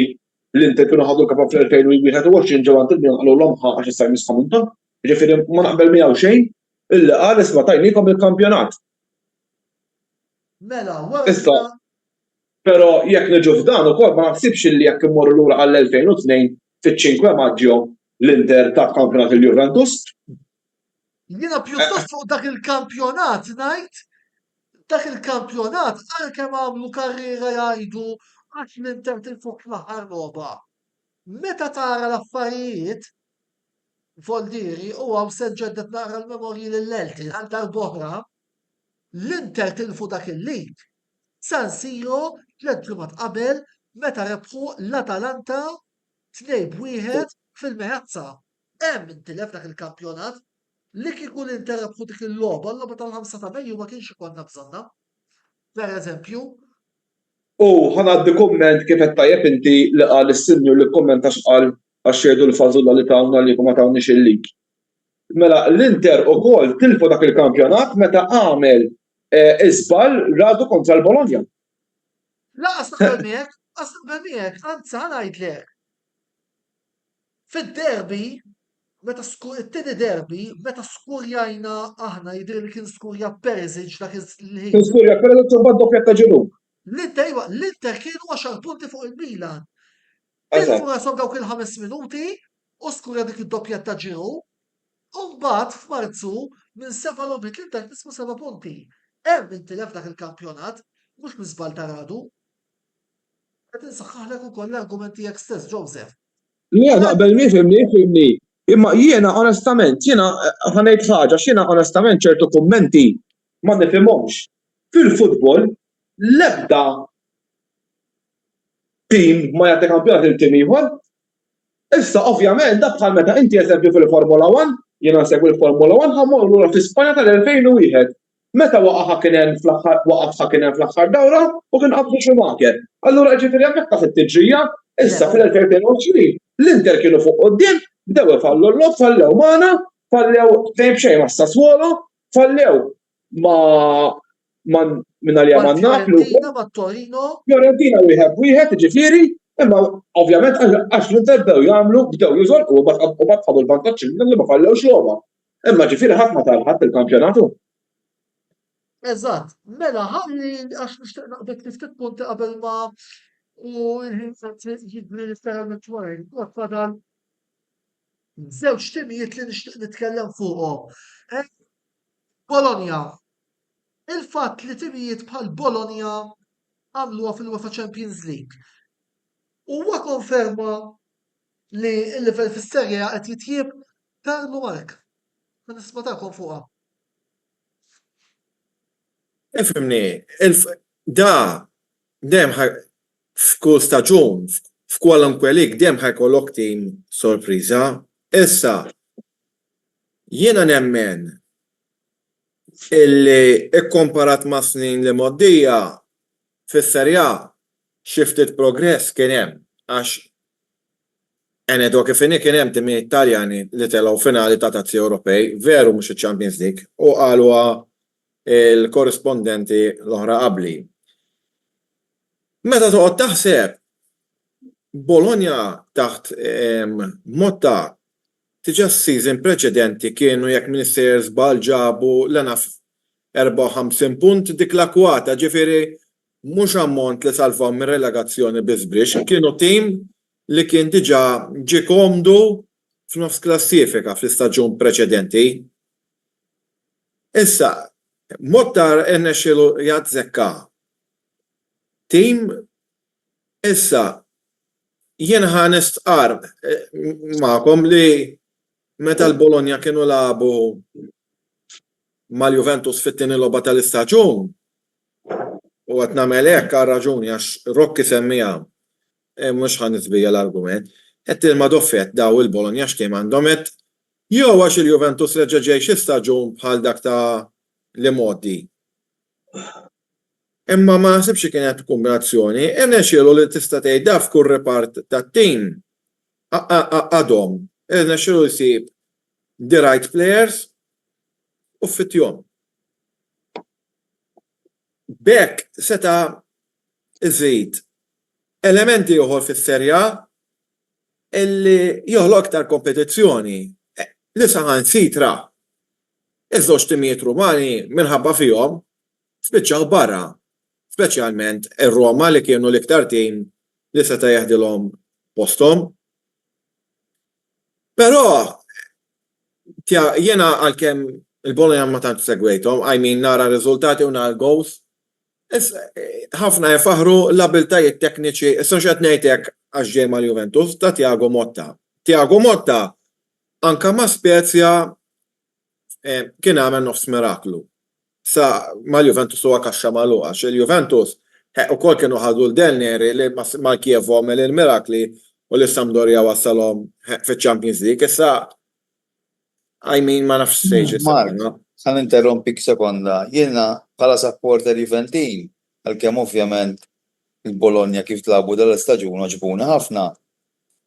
l-Inter kienu ħadu l-kapa fl-2021 ġewant il-bjon għallu l-omħa għax jista' jmisħom intom, ġifieri ma naqbel miegħu xejn, illi qal isma' tajnikom il-kampjonat. Mela, Pero jekk niġu f'dan ukoll ma naħsibx li jekk immorru lura għall-2002 fiċ-5 Maġġju l-Inter ta' kampjonat il-Juventus. Jiena pjuttost fuq dak il-kampjonat ngħid, dak il-kampjonat għalkemm għamlu karriera jgħidu għax l-Inter tilfuq l-aħħar logħba. Meta tara l-affarijiet Voldiri u għaw seġġedet naqra l-memorji l-Elti għal darb'oħra l-Inter tilfu dak il-lig. San Siro 3 ġimgħat qabel meta rebħu l-Atalanta 2-1 fil-Meazza. Hemm intilef dak il-kampjonat li kieku l-Inter rebħu dik il-logħba l-logħba tal-5 ta' Mejju ma kienx ikollna bżonna. Pereżempju. U ħanaddi kumment kif qed tajjeb inti li qal is-sinjur li kommenta x'qal għax jgħidu l-fażulla li tawna li ma tawniex il-lig. Mela l-Inter ukoll tilfu dak il-kampjonat meta għamel iżbal radu kontra l-Bologna. La, astaqbel miegħek, anzi ngħidlek. Fid-derbi, it-tieni derbi, meta skurjajna aħna jidher li kien skurja Perisic dak il-ħin. Kien skurja Perisic u bad-doppja ta' ġenub. L-Inter kienu 10 punti fuq il-Milan. Tilfu rasom dawk il-5 minuti u skurja dik id-doppja ta' ġenub. Mbagħad f'Marzu minn 7 logħbiet l-Inter kisbu 7 punti. Hemm intilef dak il-kampjonat, mhux miżbal ta' radu. Qed insaħħaħlek ukoll l-argument tiegħek stess, Joseph. Le, naqbel fimni. Imma jiena onestament, ħanejt ħaġa, x'jiena onestament ċertu kummenti ma nifhimhomx. Fil-futbol l-ebda tim ma jagħti kampjonat il-tim ieħor. Issa ovvjament dak bħal meta inti eżempju fil-Formula 1, jiena nsegwi l-Formula 1 ħammur lura fi Spanja tal-2001. Meta waqaf Hakkinen fl-aħħar dawra u kien qabdu Schumacher. Allura ġifieri hemmhekk ta' fit-tiġrija, issa fil-2022 l-Inter kienu fuq quddiem, bdew ifallu l-lob, fallew magħna, fallew fejn b'xejn ma' Sassuolo, fallew minn għalija man Napoli. Fiorentina wieħed ġifieri, imma ovvjament għax l-Inter bdew jużolqu u mbagħad ħadu l-vantaġġ li ma fallewx logħba. Imma ġifieri ħadd ma talħat il-kampjonatu. Eżatt, mela ħalli għax nixtieq naqbek tiftit punti qabel ma u l-ħin jibni l-isteral mitwajn. Fadal żewġ timijiet li nixtieq nitkellem fuqhom. Bologna. Il-fatt li timijiet bħal Bologna għamluha fil-UEFA Champions League. Huwa konferma li l-livell fis-serja qed jitjieb Karlu Mark. Ma nisma' tagħkom fuqha. Ifhimni, dejjem f'kull staġun, f'kwalunkwe lig dejjem ħajkollok tim sorpriża. Issa jiena nemmen illi ikkomparat ma' snin li moddija fis-serja xiftit progress kien hemm għax enedu kif inhi kien hemm timi Taljani li telgħu finali ta' tazzi Ewropej, veru mhux iċ-Champions League, u qaluha il-korrispondenti l-oħra qabli. Meta toqgħod taħseb Bologna taħt Motta tiġa s-season preċedenti kienu jekk Minister żball ġabu l-enaf 54 punt dik l-akwata, ġifieri mhux ammont li salvaw mir relegazzjoni biżbrix, kienu tim li kien diġà ġie komdu f'nofs klassifika fl-istaġun preċedenti. Issa Mottar ennexxielu jazzekka. Tim issa jien ħanest qarb magħkom li meta l-Bologna kienu labu mal-Juventus fit-tieni logħba tal-istaġun u qed nagħmel hekk għal raġuni għax Rokki semmija mhux ħanisbija l-argument, qed ilma doffet daw il-Bologna x'tim għandhom qed jew għax il-Juventus reġa' ġej xi staġun bħal dak ta' li modi. Imma ma ħsibx kienet kombinazzjoni, irnexxielu li tista' tgħidha f'kull repart tat-tim għadhom, irnexxielu jsib the right players u fitjhom. Bekk seta' iżid elementi ieħor fis-serja illi joħloq aktar kompetizzjoni li saħansitra iż-żewġ timijiet Rumani minħabba fihom spiċċaw barra, speċjalment ir-Roma li kienu l-iktar tim li seta' jeħdilhom posthom. Però jiena għalkemm il-Bologna ma tant segwejthom, nara riżultati u nara goals, ħafna jefaħru l-abiltajiet tekniċi, issa x'qed ngħidlek għax ġej mal-Juventus ta' Thiago Motta. Thiago Motta anke ma' Spezia kien għamel nofs miraklu. Sa mal-Juventus huwa kaxxa magħluqa għax il-Juventus ukoll kienu ħadu l-Delneri li mal-Kiev għamel il-mirakli u li Sampdoria wassalhom fiċ-Champions League. Issa ma nafx sejġi. Mark, ħan interrompik sekonda. Jiena bħala supporter Juventin, għalkemm ovvjament il-Bologna kif tlabu dal-istaġun oġbuna ħafna.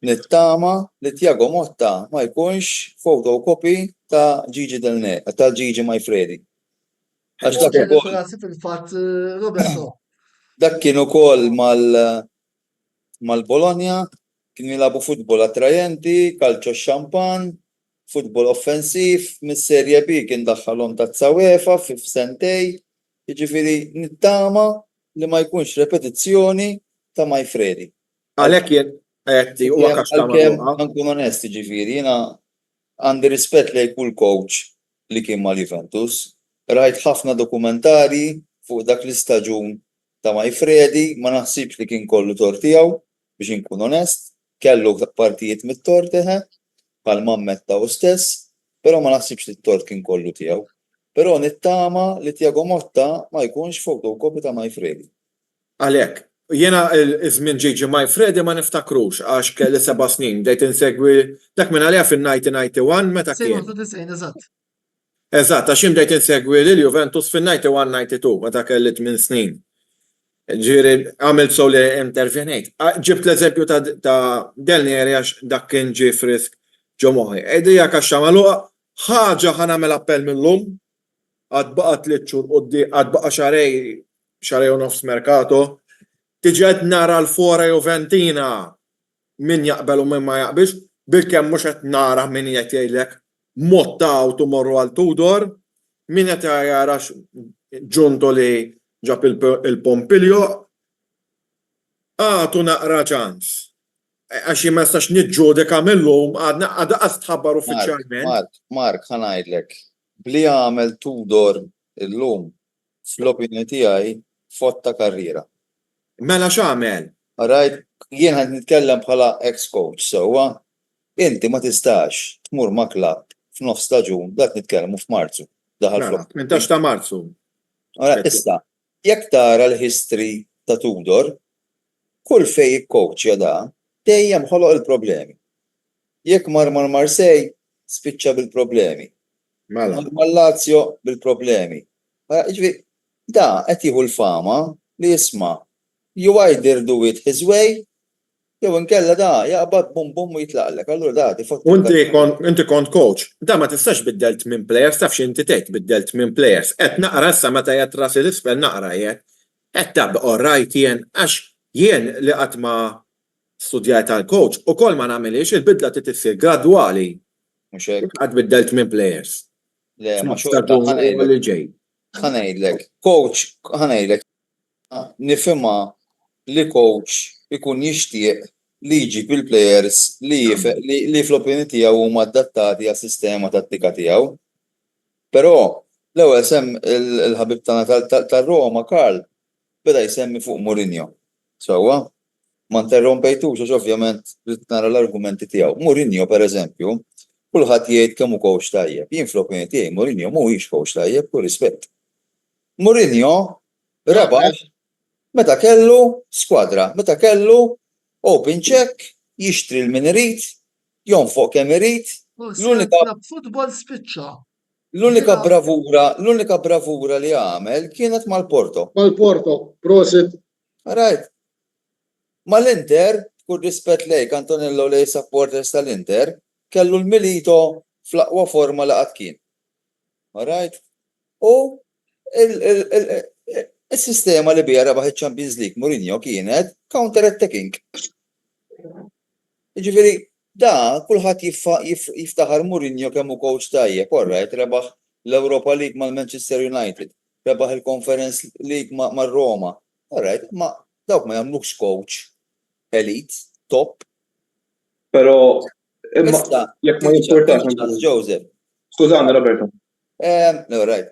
Nittama li Thiago Motta ma jkunx fotokopi ta' Gigi ta' Gigi Majfredi. Għax dak ukoll fil-fatt Roberto. dak kien ukoll mal-Bologna kienu jilagħbu futbol attrajenti, kalċo xampan, futbol offensiv, mis-Serje B kien daħħalhom tazza UEFA f'sentej, jiġifieri nittama li ma jkunx repetizzjoni ta' Majfredi. Għalhekk jien qed huwa kaxxa magħluqa. Nkun onesti ġifieri, jiena għandi rispett lejn kull coach li kien mal-Juventus, rajt ħafna dokumentari fuq dak l-istaġun ta' Majfredi, ma naħsibx li kien kollu tort tiegħu biex inkun onest, kellu partijiet mit-tort bħal Mammetta u stess, però ma naħsibx li t-tort kien kollu tiegħu. Però nittama li Tiago Motta ma jkunx fotokopi ta' Majfredi. Għalhekk, jiena iż-żmien ġejġi Majfredi ma niftakrux għax kelli 7 snin bdejt insegwi dak minn għalija fin-1991 meta kien. 96 eżatt. Eżatt, għax jien bdejt insegwi lil Juventus fin-91-92 meta kelli 8 snin. Ġieri għamilt so li intervjenejt. Ġibt l-eżempju ta' Del Neri għax dak kien ġie frisk ġo moħħi. Ejja għax magħluqa ħaġa ħanamel appell mill-lum għad baqa 3 xhur qudiem għad baqa xarej u nofs merkato. Tiġi qed nara l-fora Juventina min jaqbel u min ma jaqbilx, bilkemm mhux qed nara min qed jgħidlek Motta u tumorru għal Tudor, min qed jara ġunto li ġab il-Pompilio, għatu naqra ċans. Għax ma jistax niġġudika mill-lum għadna tħabbar uffiċjalment. Mark, ħanajdlek, bli għamel Tudor illum fl-opinjoni tiegħi fotta karriera. Mela x'għamel? Rajt, jien ħad nitkellem bħala ex-coach, sewwa, inti ma tistax tmur ma' klabb f'nofs staġun, dak nitkellmu f'Marzu. Daħal flok. 18 ta' Marzu. Issa, jekk tara l-history ta' Tudor, kull fej coach da, dejjem ħoloq il-problemi. Jekk mar Marsej, spiċċa bil-problemi. Mela. Mal-Lazio bil-problemi. Da, qed jieħu l-fama li jisma' you either do it his way, jew inkella da jaqbad bum bum u jitlaqlek. Allura da tifot. Inti kont coach, da ma tistax biddelt minn players, tafx inti tgħid biddelt minn players. Qed naqra issa meta jgħid rasi l-isfel naqra jgħid. Qed tabqa' rajt jien għax jien li qatt ma studjajt għal-coach ukoll ma nagħmilx il-bidla tissir gradwali. Mhux hekk. Qatt biddelt minn players. Le, ma xorta li ġej. ħanejdlek. Coach, ħanejdlek. Nifhimha li coach ikun jixtieq li jġib il-players li fl-opinjoni tiegħu huma adattati għas-sistema tattika tiegħu. Però l-ewwel semm il-ħabib tagħna tar-Roma Karl beda jsemmi fuq Mourinho. Sewwa, ma interrompejtux għax ovvjament rid nara l-argumenti tiegħu. Mourinho pereżempju, kulħadd jgħid kemm hu coach tajjeb. Jien fl-opinjoni tiegħi Mourinho mhuwiex coach tajjeb u rispett. Mourinho rebaħ meta kellu skwadra, meta kellu open check, jixtri l-min irid, jonfoq kemm irid. Futbol spiċċa. L-unika bravura li għamel kienet mal-Porto. Mal-Porto, prosit. Right. Mal-Inter, kull rispett lejk Antonello lej supporters tal-Inter, kellu l-Milito fl-aqwa forma li qatt kien. Right. U il-sistema li bija rebaħ il-Champions League Mourinho kienet counter-attacking. Ġifieri, da kulħadd jiftaħar Mourinho kemm hu coach tajjeb, alright, rebaħ l-Europa League mal-Manchester United, rebaħ il-Conference League mar-Roma. Alright, ma dawk ma jagħmlux coach elite, top. Però jekk ma jimportax. Joseph. Skużani, Roberto. Alright.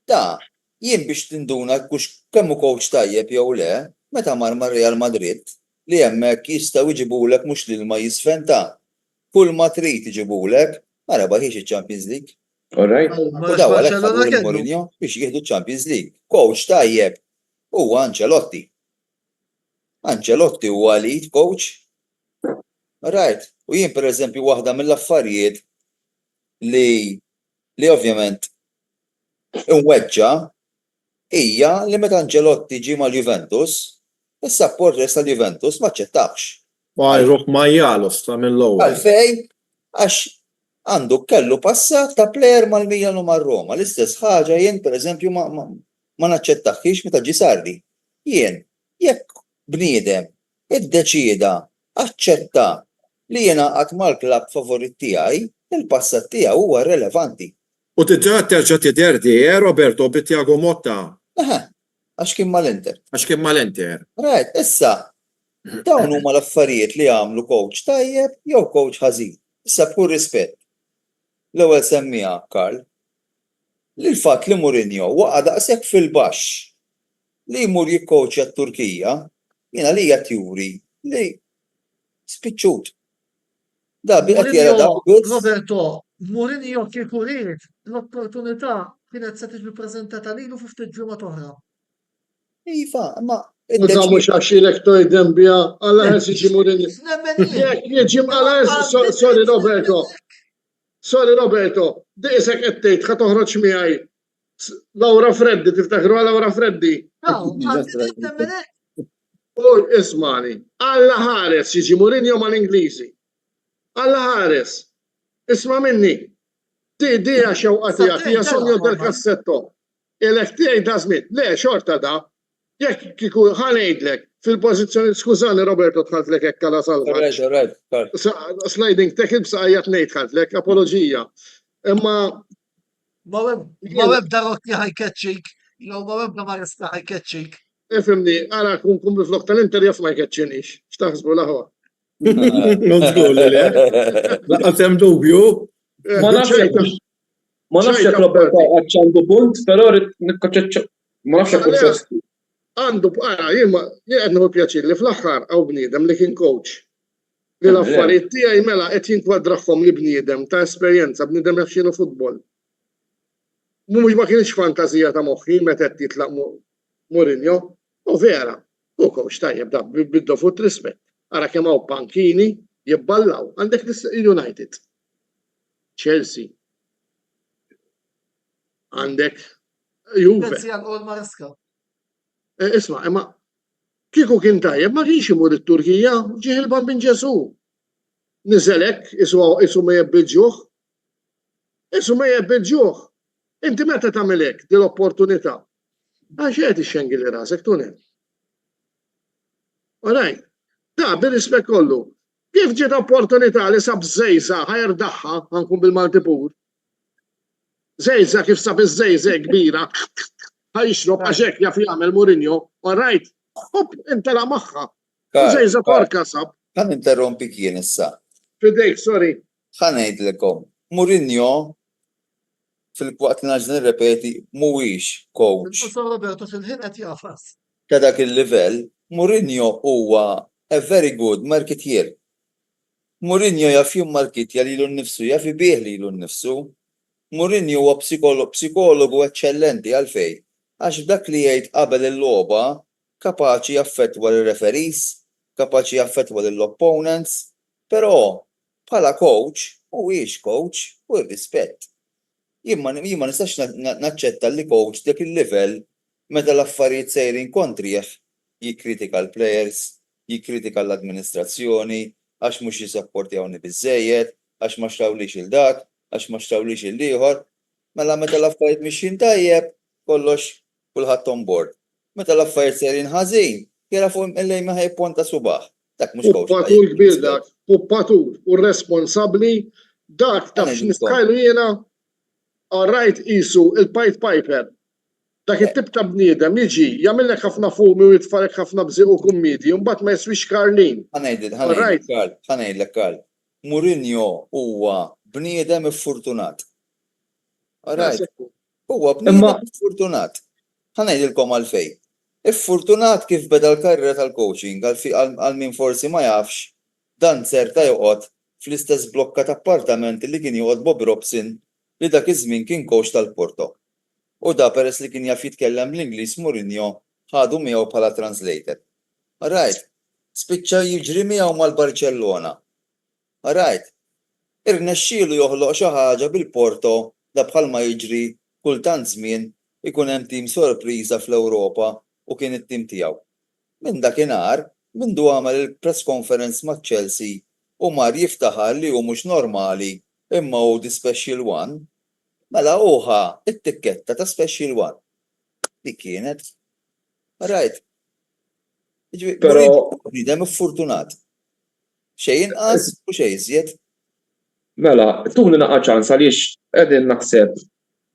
Da, jien biex tinduna kemm hu coach tajjeb jew le, meta mar Real Madrid, li hemmhekk jistgħu jġibulek mhux lil ma jisfenta. Kull ma trid iġibulek, ma rebaħiex iċ-Champions League. Alright. U daw għalhekk ħadu Mourinho biex jieħdu Champions League. Coach tajjeb huwa Ancelotti. Ancelotti huwa lead coach. Right. U jien pereżempju waħda mill-affarijiet li ovvjament inweġġa hija li meta Ancelotti ġie mal-Juventus, is-supporters tal-Juventus ma ċċettawx. Jruħ Majjalos ta' mill-ewwel. Għalfejn għax għandu kellu passat ta' plejer mal-Milan u mar-Roma. L-istess ħaġa jien pereżempju ma naċċettaħħiex meta ġie Sarri. Jien jekk bniedem iddeċieda aċċetta li jiena qatt mal-klabb favorit tiegħi, il-passat tiegħu huwa relevanti. U terġa' tiderdi, Roberto, bi Tiago Motta. Għax kien mal-Inter. Right, issa, dawn huma l-affarijiet li għamlu coach tajjeb jew coach ħażin. Issa b'kull rispett. L-ewwel semmiha Karl. Li l-fatt li Mourinho waqa' daqshekk fil-baxx li jmur jikkowċja t-Turkija, jiena li qed juri li spiċċut. Da qed jara dak biss. Roberto, Mourinho kieku ried l-opportunità kienet se tiġi ppreżentata lilu fi ftit ġimgħa oħra. Iva, ma U da mux għaxilek tojdem bija, Alla ħelsi ġi Mourinho. Nemmen jien. Jek, jieġim Alla ħelsi, sorry Roberto. Sorry Roberto, diqsek għettejt, ħatoħroċ miħaj. Laura Freddi, tiftakru għal Laura Freddi? No, nemmen hekk. U ismani, Alla ħares jiġi Mourinho mal-Ingliżi. Alla ħares. Isma minni. Di għaxewqatija, tija sonju del-kassetto. Elek tijaj dażmit. Le, xorta da. Jek kiku ħanejdlek fil-pozizjoni, skużani Roberto tħaltlek ekka la salva. Right, Karl. Sliding tackle b'saqajat nejt ħaltlek, apologija. Imma Ma web darokki ħajkeċċik, jew ma web Maresca ħajkeċċik. ifimni, għara kun biflok tal-Inter jaf ma jkeċċinix. Xtaħsbu laħwa. Non tqul li laqgħet hemm dubju. Ma nafx jekk Roberto għaċċandu punt, però rrid nikkoċċeċċ. Ma nafx jekk forsi. Għandu bqara, jien nħu pjaċir li fl-axħar għaw bniedem li kien coach. Li l-affarijiet tiegħi mela qed jinkwadrahom li bniedem ta' esperjenza, bniedem jaf x'inhu futbol. Mhux ma kienx fantazija ta' moħħi meta qed jitlaq Mourinho, u vera, u coach tajjeb da biddu fut rispett. Ara kemm hawn pankini jibballaw għandek United, Chelsea, għandek Juve. Pensi għal Ol Maresca. Isma, imma kieku kien tajjeb ma kienx imur it-Turkija, ġieħ il-Bambin Ġesu. Niżelek, isu ma jebbilġuħ. Isu ma jebbilġuħ. Inti meta tagħmel hekk din l-opportunità. Għax qed ixxengi li rasek tunem. Alright. Da, bir-rispett kollu. Kif ġiet opportunità li sab żejża ħajrdaħħa ħankun bil-Maltipur. Żejża kif sab iż-żejża kbira. ħajxrob għax hekk jaf jagħmel Mourinho. Alright. Hop, intela magħha. Żejża porka sab. Ħan interrompi kien issa. Fidejk, sorry. Ħan ngħidilkom. Mourinho fil-waqt naġ nirrepeti mhuwiex coach Il-Professor Roberto fil-ħin qed jafas. ta' dak il-livell. Mourinho huwa a very good marketeer. Mourinho jaf jimmarkitja lilu nnifsu, jaf ibih lilu nnifsu. Mourinho huwa psikologu eċċellenti għalfejn. Għax dak li jgħid qabel il-logħba kapaċi jaffettwa l-referees, kapaċi jaffettwa l-opponents, però bħala coach mhuwiex coach u r-rispett. Jien ma nistax naċċetta li coach dak il-livell meta l-affarijiet sejrin kontrih jikkritika l-players, jikkritika l-administrazzjoni, għax mhux jisapportjawni biżżejjed, għax ma xtawlix il-dak, għax ma xtawlix il-ieħor. Mela meta l-affarijiet mixin tajjeb, kollox kulħadd on board. Meta l-affarijiet sejrin ħażin, jara fuq il-lejn ma ħajponta subaħ. Dak mhux coach. Puppatur kbir dak, puppatur u responsabbli dak taf x'niskajlu jiena. Alright, isu il-Pied Piper. Dak it-tip ta' bniedem jiġi jagħmellek ħafna fumi u jitfarek ħafna bżieq u kummidi, u mbagħad ma jswix Karlin. Ħanejdlek Karl. Mourinho huwa bniedem iffurtunat. Alright. Huwa bniedem iffurtunat. Ħanejdilkom għalfejn. Iffurtunat kif beda l-karriera tal-coaching għal min forsi ma jafx, dan serta joqgħod fl-istess blokka ta' appartamenti li kien joqgħod Bob Robson li dak iż-żmien kien coach tal-Porto. U da peress li kien jaf jitkellem l-Ingliż Mourinho ħadu miegħu bħala translator. Alright. Spiċċa jiġri miegħu mal-Barcellona. Alright. Irnexxielu joħloq xi ħaġa bil-Porto da bħalma jiġri kultant żmien ikun hemm tim sorpriża fl-Ewropa u kien it-tim tiegħu. Minn dakinhar, mindu għamel il-press conference ma' Chelsea u mar jiftaħar li hu mhux normali imma hu the special one. Mela uħa it-tikketta ta' special one. Dik kienet. Right. Però bniedem iffurtunat. Xejn inqas u xejn iżjed. mela, tuni naqa' ċans għaliex qegħdin naħseb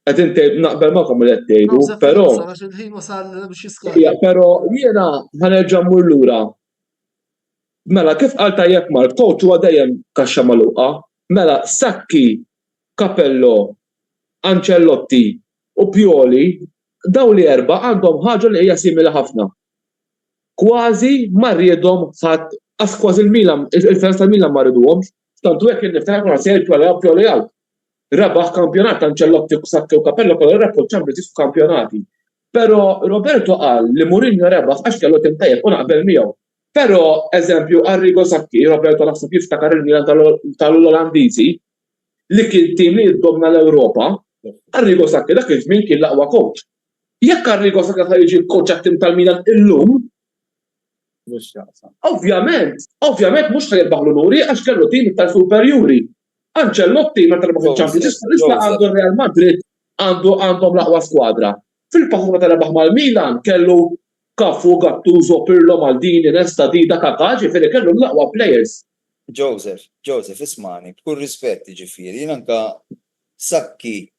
qegħdin naqbel magħkom li qed tgħidu, però il-ħin wasal biex jiskar. però jiena ħanerġa' mmur lura. Mela kif qal tajjeb Mark, coach huwa dejjem kaxxa magħluqa. Mela sakki Capello, Ancelotti u Pioli, daw li erba' għandhom ħaġa li hija simili ħafna. Kważi ma rriedhom ħadd għas kważi il-Milan, il-fans tal-Milan ma rriduhomx, tantu hekk niftaħ ma se Pioli għal. Rebaħ kampjonat Ancelotti u Sacchi u Capello kollu rebħu Champions League f'kampjonati. Però Roberto qal li Mourinho rebaħ għax kellu tim tajjeb u naqbel miegħu. Però eżempju Arrigo Sacchi, Roberto naħseb jiftakar il-Milan tal-Olandiżi li kien tim li jiddomna l-Ewropa, Arrigo Sacchi dak iż-żmien kien l-aqwa coach. Jekk Arrigo Sacchi ħa jiġi coach għat-tim tal-Milan illum, ovvjament mhux se jirbaħ l-unuri għax kellu tim tal-superjuri. Ancelotti meta rebaħ il-Champions League għandu Real Madrid għandhom l-aqwa skwadra. Fil-paħu meta rebaħ mal-Milan kellu Cafu, Gattuso, Pirlo, Maldini, Nesta, Dida, Kaká, ġifieri kellu l-aqwa players. Joseph, ismani, b'kull rispett ġifieri, jien anka Sacchi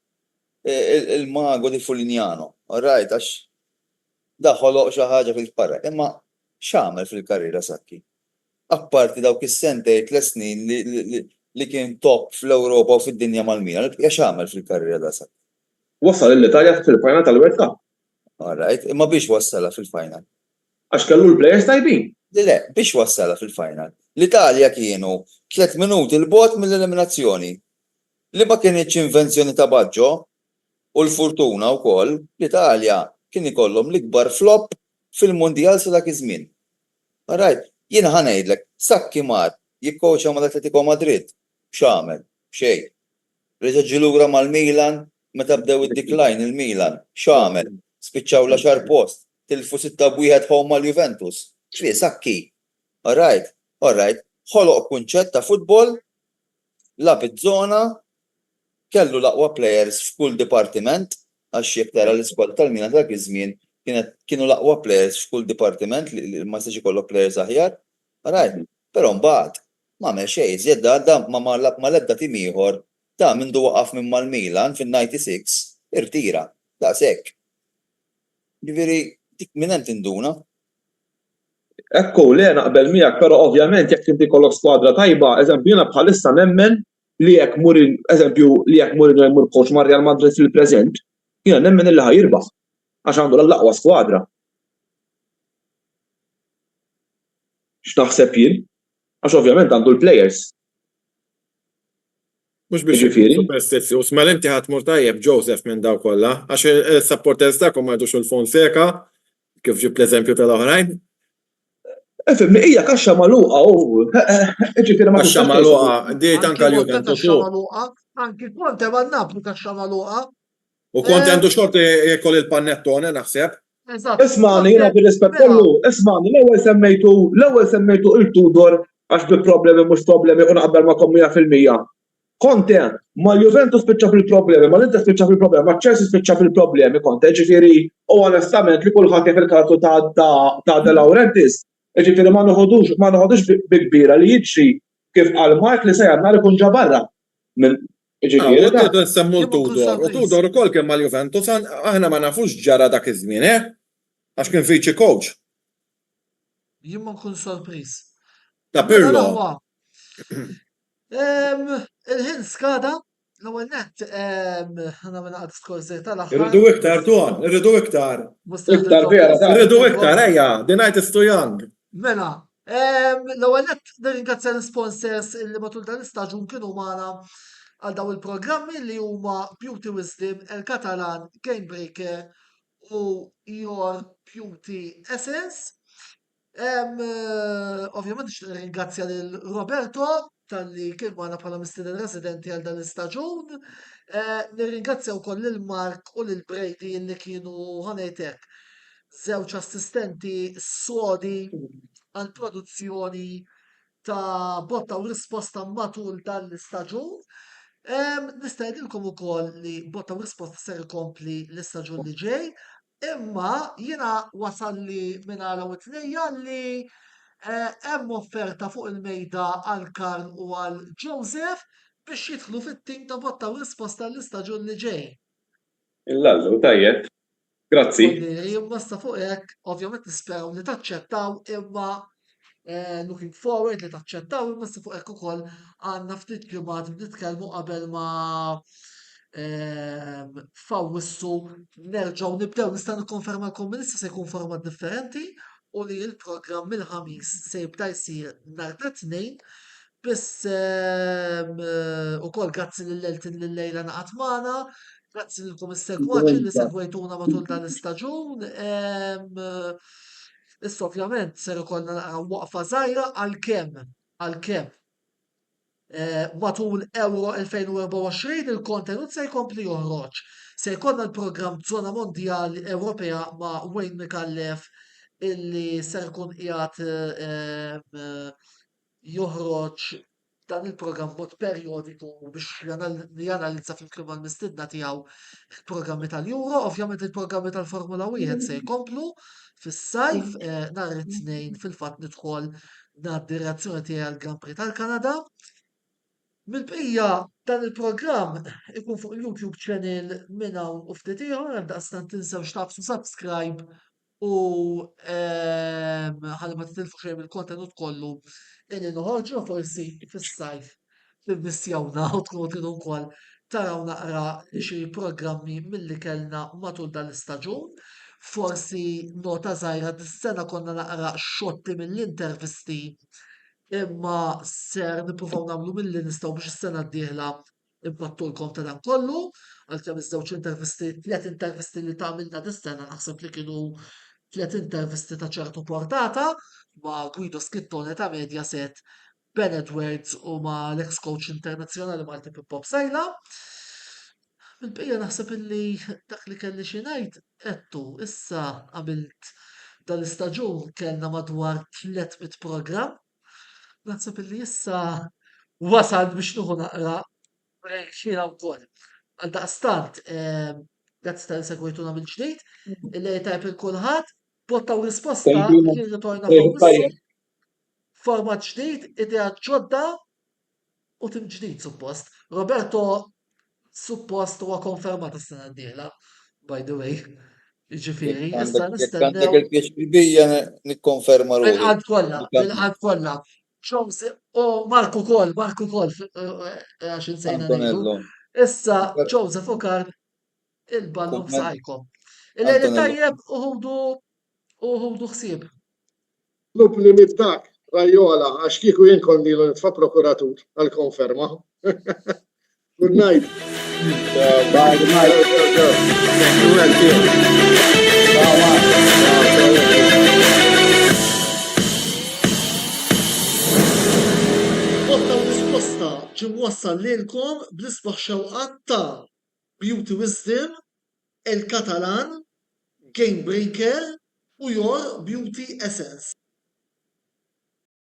il-mago di Fulignano, alright, għax daħħoloq xi ħaġa fil-parra, imma x'għamel fil-karriera Sacchi? Apparti dawk is-sentej 3 snin li kien top fl-Ewropa u fid-dinja mal-Milan, x'għamel fil-karriera da Sacchi? Wassal l-Italja fil-final tal-World Cup. Alright, imma biex wassala fil-final? Għax kellu l-players tajbin. Le, biex wassala fil-final? L-Italja kienu 3 minuti l-bot mill-eliminazzjoni. Li ma kienx invenzjoni ta' Baggio u l-fortuna wkoll, l-Italja kien ikollhom l-ikbar flop fil-Mundjal sa dak iż-żmien. Alright, jiena ħanejdlek, Sacchi mar jikkowċa mal-Atletico Madrid, x'għamel? Xejn. Reġa' ġie lura mal-Milan meta bdew id-decline il-Milan, x'għamel? Spiċċaw l-10 post, tilfu 6-1 home mal-Juventus. X'fie Sacchi? Alright, ħoloq kunċett ta' futbol, lab iż-żona, kellu l-aqwa players f'kull dipartiment, għax jekk tara l-iskwad tal-Milan dak iż-żmien kienu l-aqwa players f'kull dipartiment li ma jistax ikollok players aħjar. Alright, però mbagħad m'għamel xejn, żjed ma l-ebda tim ieħor ta' mindu waqaf minn mal-Milan fin-96 irtira, daqshekk. Ġifieri dik minn hemm tinduna. Ekku, le naqbel miegħek, però ovvjament jekk inti kollok skwadra tajba, eżempju jiena bħalissa nemmen li jekk Mourinho jmur coach mar Real Madrid fil-preżent, jiena nemmen illi ħajirbaħ għax għandu l-aqwa skwadra. X'naħseb jien? Għax ovvjament għandu l-players. Mhux biex Ġifieri? superstizzju, smel inti ħatmur tajjeb Joseph minn daw kollha, għax il-supporters tagħkom ma jdux il-Fonseca, kif ġib l-eżempju tal-oħrajn. Efem, hija kaxxa magħluqa ġifieri ma Kaxxa magħluqa, diet anke l-Juventus u. Anki Conte ma Napoli kaxxa magħluqa. U kont għandu xorti jkoll il-panettone naħseb. Ismani, jiena bir-rispett kollu, ismani, l-ewwel semmejtu il-Tudor għax bi problemi mhux problemi u naqbel ma' 100%. Conte, ma l-Juventus spiċċa fil-problemi, ma l-Inter spiċċa fil-problemi, ma Chelsea spiċċa fil-problemi, Conte, ġifieri u onestament li kulħadd jaf il-kartu ta' De Laurentiis, ġifieri ma noħodux bi kbira li jiġri kif qal Mark li se nhar ikun ġa barra. Ġifieri Għadu semmu l-Tudor, u Tudor ukoll kemm mal-Juventus, aħna ma nafux ġara dak iż-żmien, għax kien viċi coach. Jien ma nkun sorpriż. Ta' Pirlo. Il-ħin skada, l-ewwel nett ħana minn qad skorżej tal-aħħar. Irridu iktar tuan, irridu iktar. Iktar vera, Irridu iktar, ejja, the night is too young. Mela, l-ewwel nett nirringrazzja l-sponsors li matul dan l-istaġun kienu magħna għal daw il-programmi li huma Beauty Wisdom, El-Catalan, Game Breaker u Your Beauty Essence. Ovvjament nirringrazzja lil Roberto tal-li kien magħna bħala mistieden residenti għal dan l-istaġun. Nirringrazzja wkoll lil Mark u lil Brady li kienu ħanejtek żewġ assistenti sodi għal produzzjoni ta' botta u risposta matul dan l-istaġun. Nista' ngħidilkom ukoll li botta u risposta ser ikompli l-istaġun li ġej, imma jiena wasalli minn għala u tnejja li hemm offerta fuq il-mejda għal Karl u għal Joseph biex jidħlu fit-tim ta' botta u risposta l-istaġun li ġej. Il-lallu, tajjeb. Grazzi. Imma sta fuq hekk, ovvjament nisperaw li taċċettaw imma looking forward li taċċettaw imma fuq hekk ukoll għandna ftit ġimgħat nitkellmu qabel ma fawwissu nerġgħu nibdew nista' nikkonfermalkom minn issa se jkun format differenti u li l-programm mill-ħamis se jibda jsir nhar t-tnejn biss ukoll grazzi lil Eltin li llejla naqgħet magħna, grazzi lilkom is-segwaċi li segwejtuna matul dan l-istaġun. Issa ovvjament ser ikollna naqra waqfa żgħira għalkemm matul Euro 2024 il-kontenut se jkompli joħroġ. Se jkollna l-programm Żona Mondjali Ewropea ma' Wayne Micallef illi ser ikun qiegħed joħroġ dan il-programm mod perjodiku biex janalizza fil-kliem mal-mistidna tiegħu il-programmi tal-Euro, ovvjament il-programmi tal-Formula 1 se jkomplu fis-sajf nhar it-tnejn fil-fatt nidħol nad-direzzjoni tiegħi għall-Grand Prix tal-Kanada. Mill-bqija dan il-programm ikun fuq il-YouTube channel minn hawn u ftit ieħor għaldaqstant tinsewx tagħmlu subscribe u ħalli ma titilfu xejn mill-kontenut kollu illi noħorġu forsi fis-sajf timmissjawna u tkunu tridu wkoll taraw naqra xi programmi milli kellna matul dan l-istaġun. Forsi nota żgħira dis-sena konna naqra xotti mill-intervisti imma ser nippruvaw nagħmlu milli nistgħu biex is-sena d-dieħla impattulkom ta' dan kollu, għalkemm iż-żewġ intervisti, 3 intervisti li tagħmilna dis-sena naħseb li kienu 3 intervisti ta' ċertu portata ma' Guido Schittone ta' Mediaset, Ben Edwards u ma' l-ex coach internazzjonali Malti Pippo Bsejla. Mill-bqija naħseb illi dak li kelli xi ngħid qedtu issa għamilt dan l-istaġun kellna madwar 300 programm. Naħseb illi issa wasal biex nieħu naqra xina wkoll. Għaldaqstant, grazzi tal-segwejtuna mill-ġdid, illi tajb il-kulħadd, botta u risposta kien ritorna f'Awwissu, format ġdid, idea ġodda u tim ġdid suppost. Roberto suppost huwa konfermat is-sena d-dieħla, by the way. Jiġifieri, issa Għandek nistennew il-PHP nikkonferma ruħi. bil-qalb kollha. Joseph, Marco Kol, għax insejna ngħidu. Antonello. Issa Joseph Okar il-ballu b'sajkom. Il-lejli tajjeb uħudu ħsieb. Klub li mibdak, Rajola, għax kieku jien kondilu nitfa' prokuratur għal-konferma. Good night. Bye, good night. Thank you, Eltin. Botta u risposta ġim wassal lilkom bl-isbaħ xewqat ta' Beauty Wisdom, El Catalan, Game Breaker u Your Beauty Essence.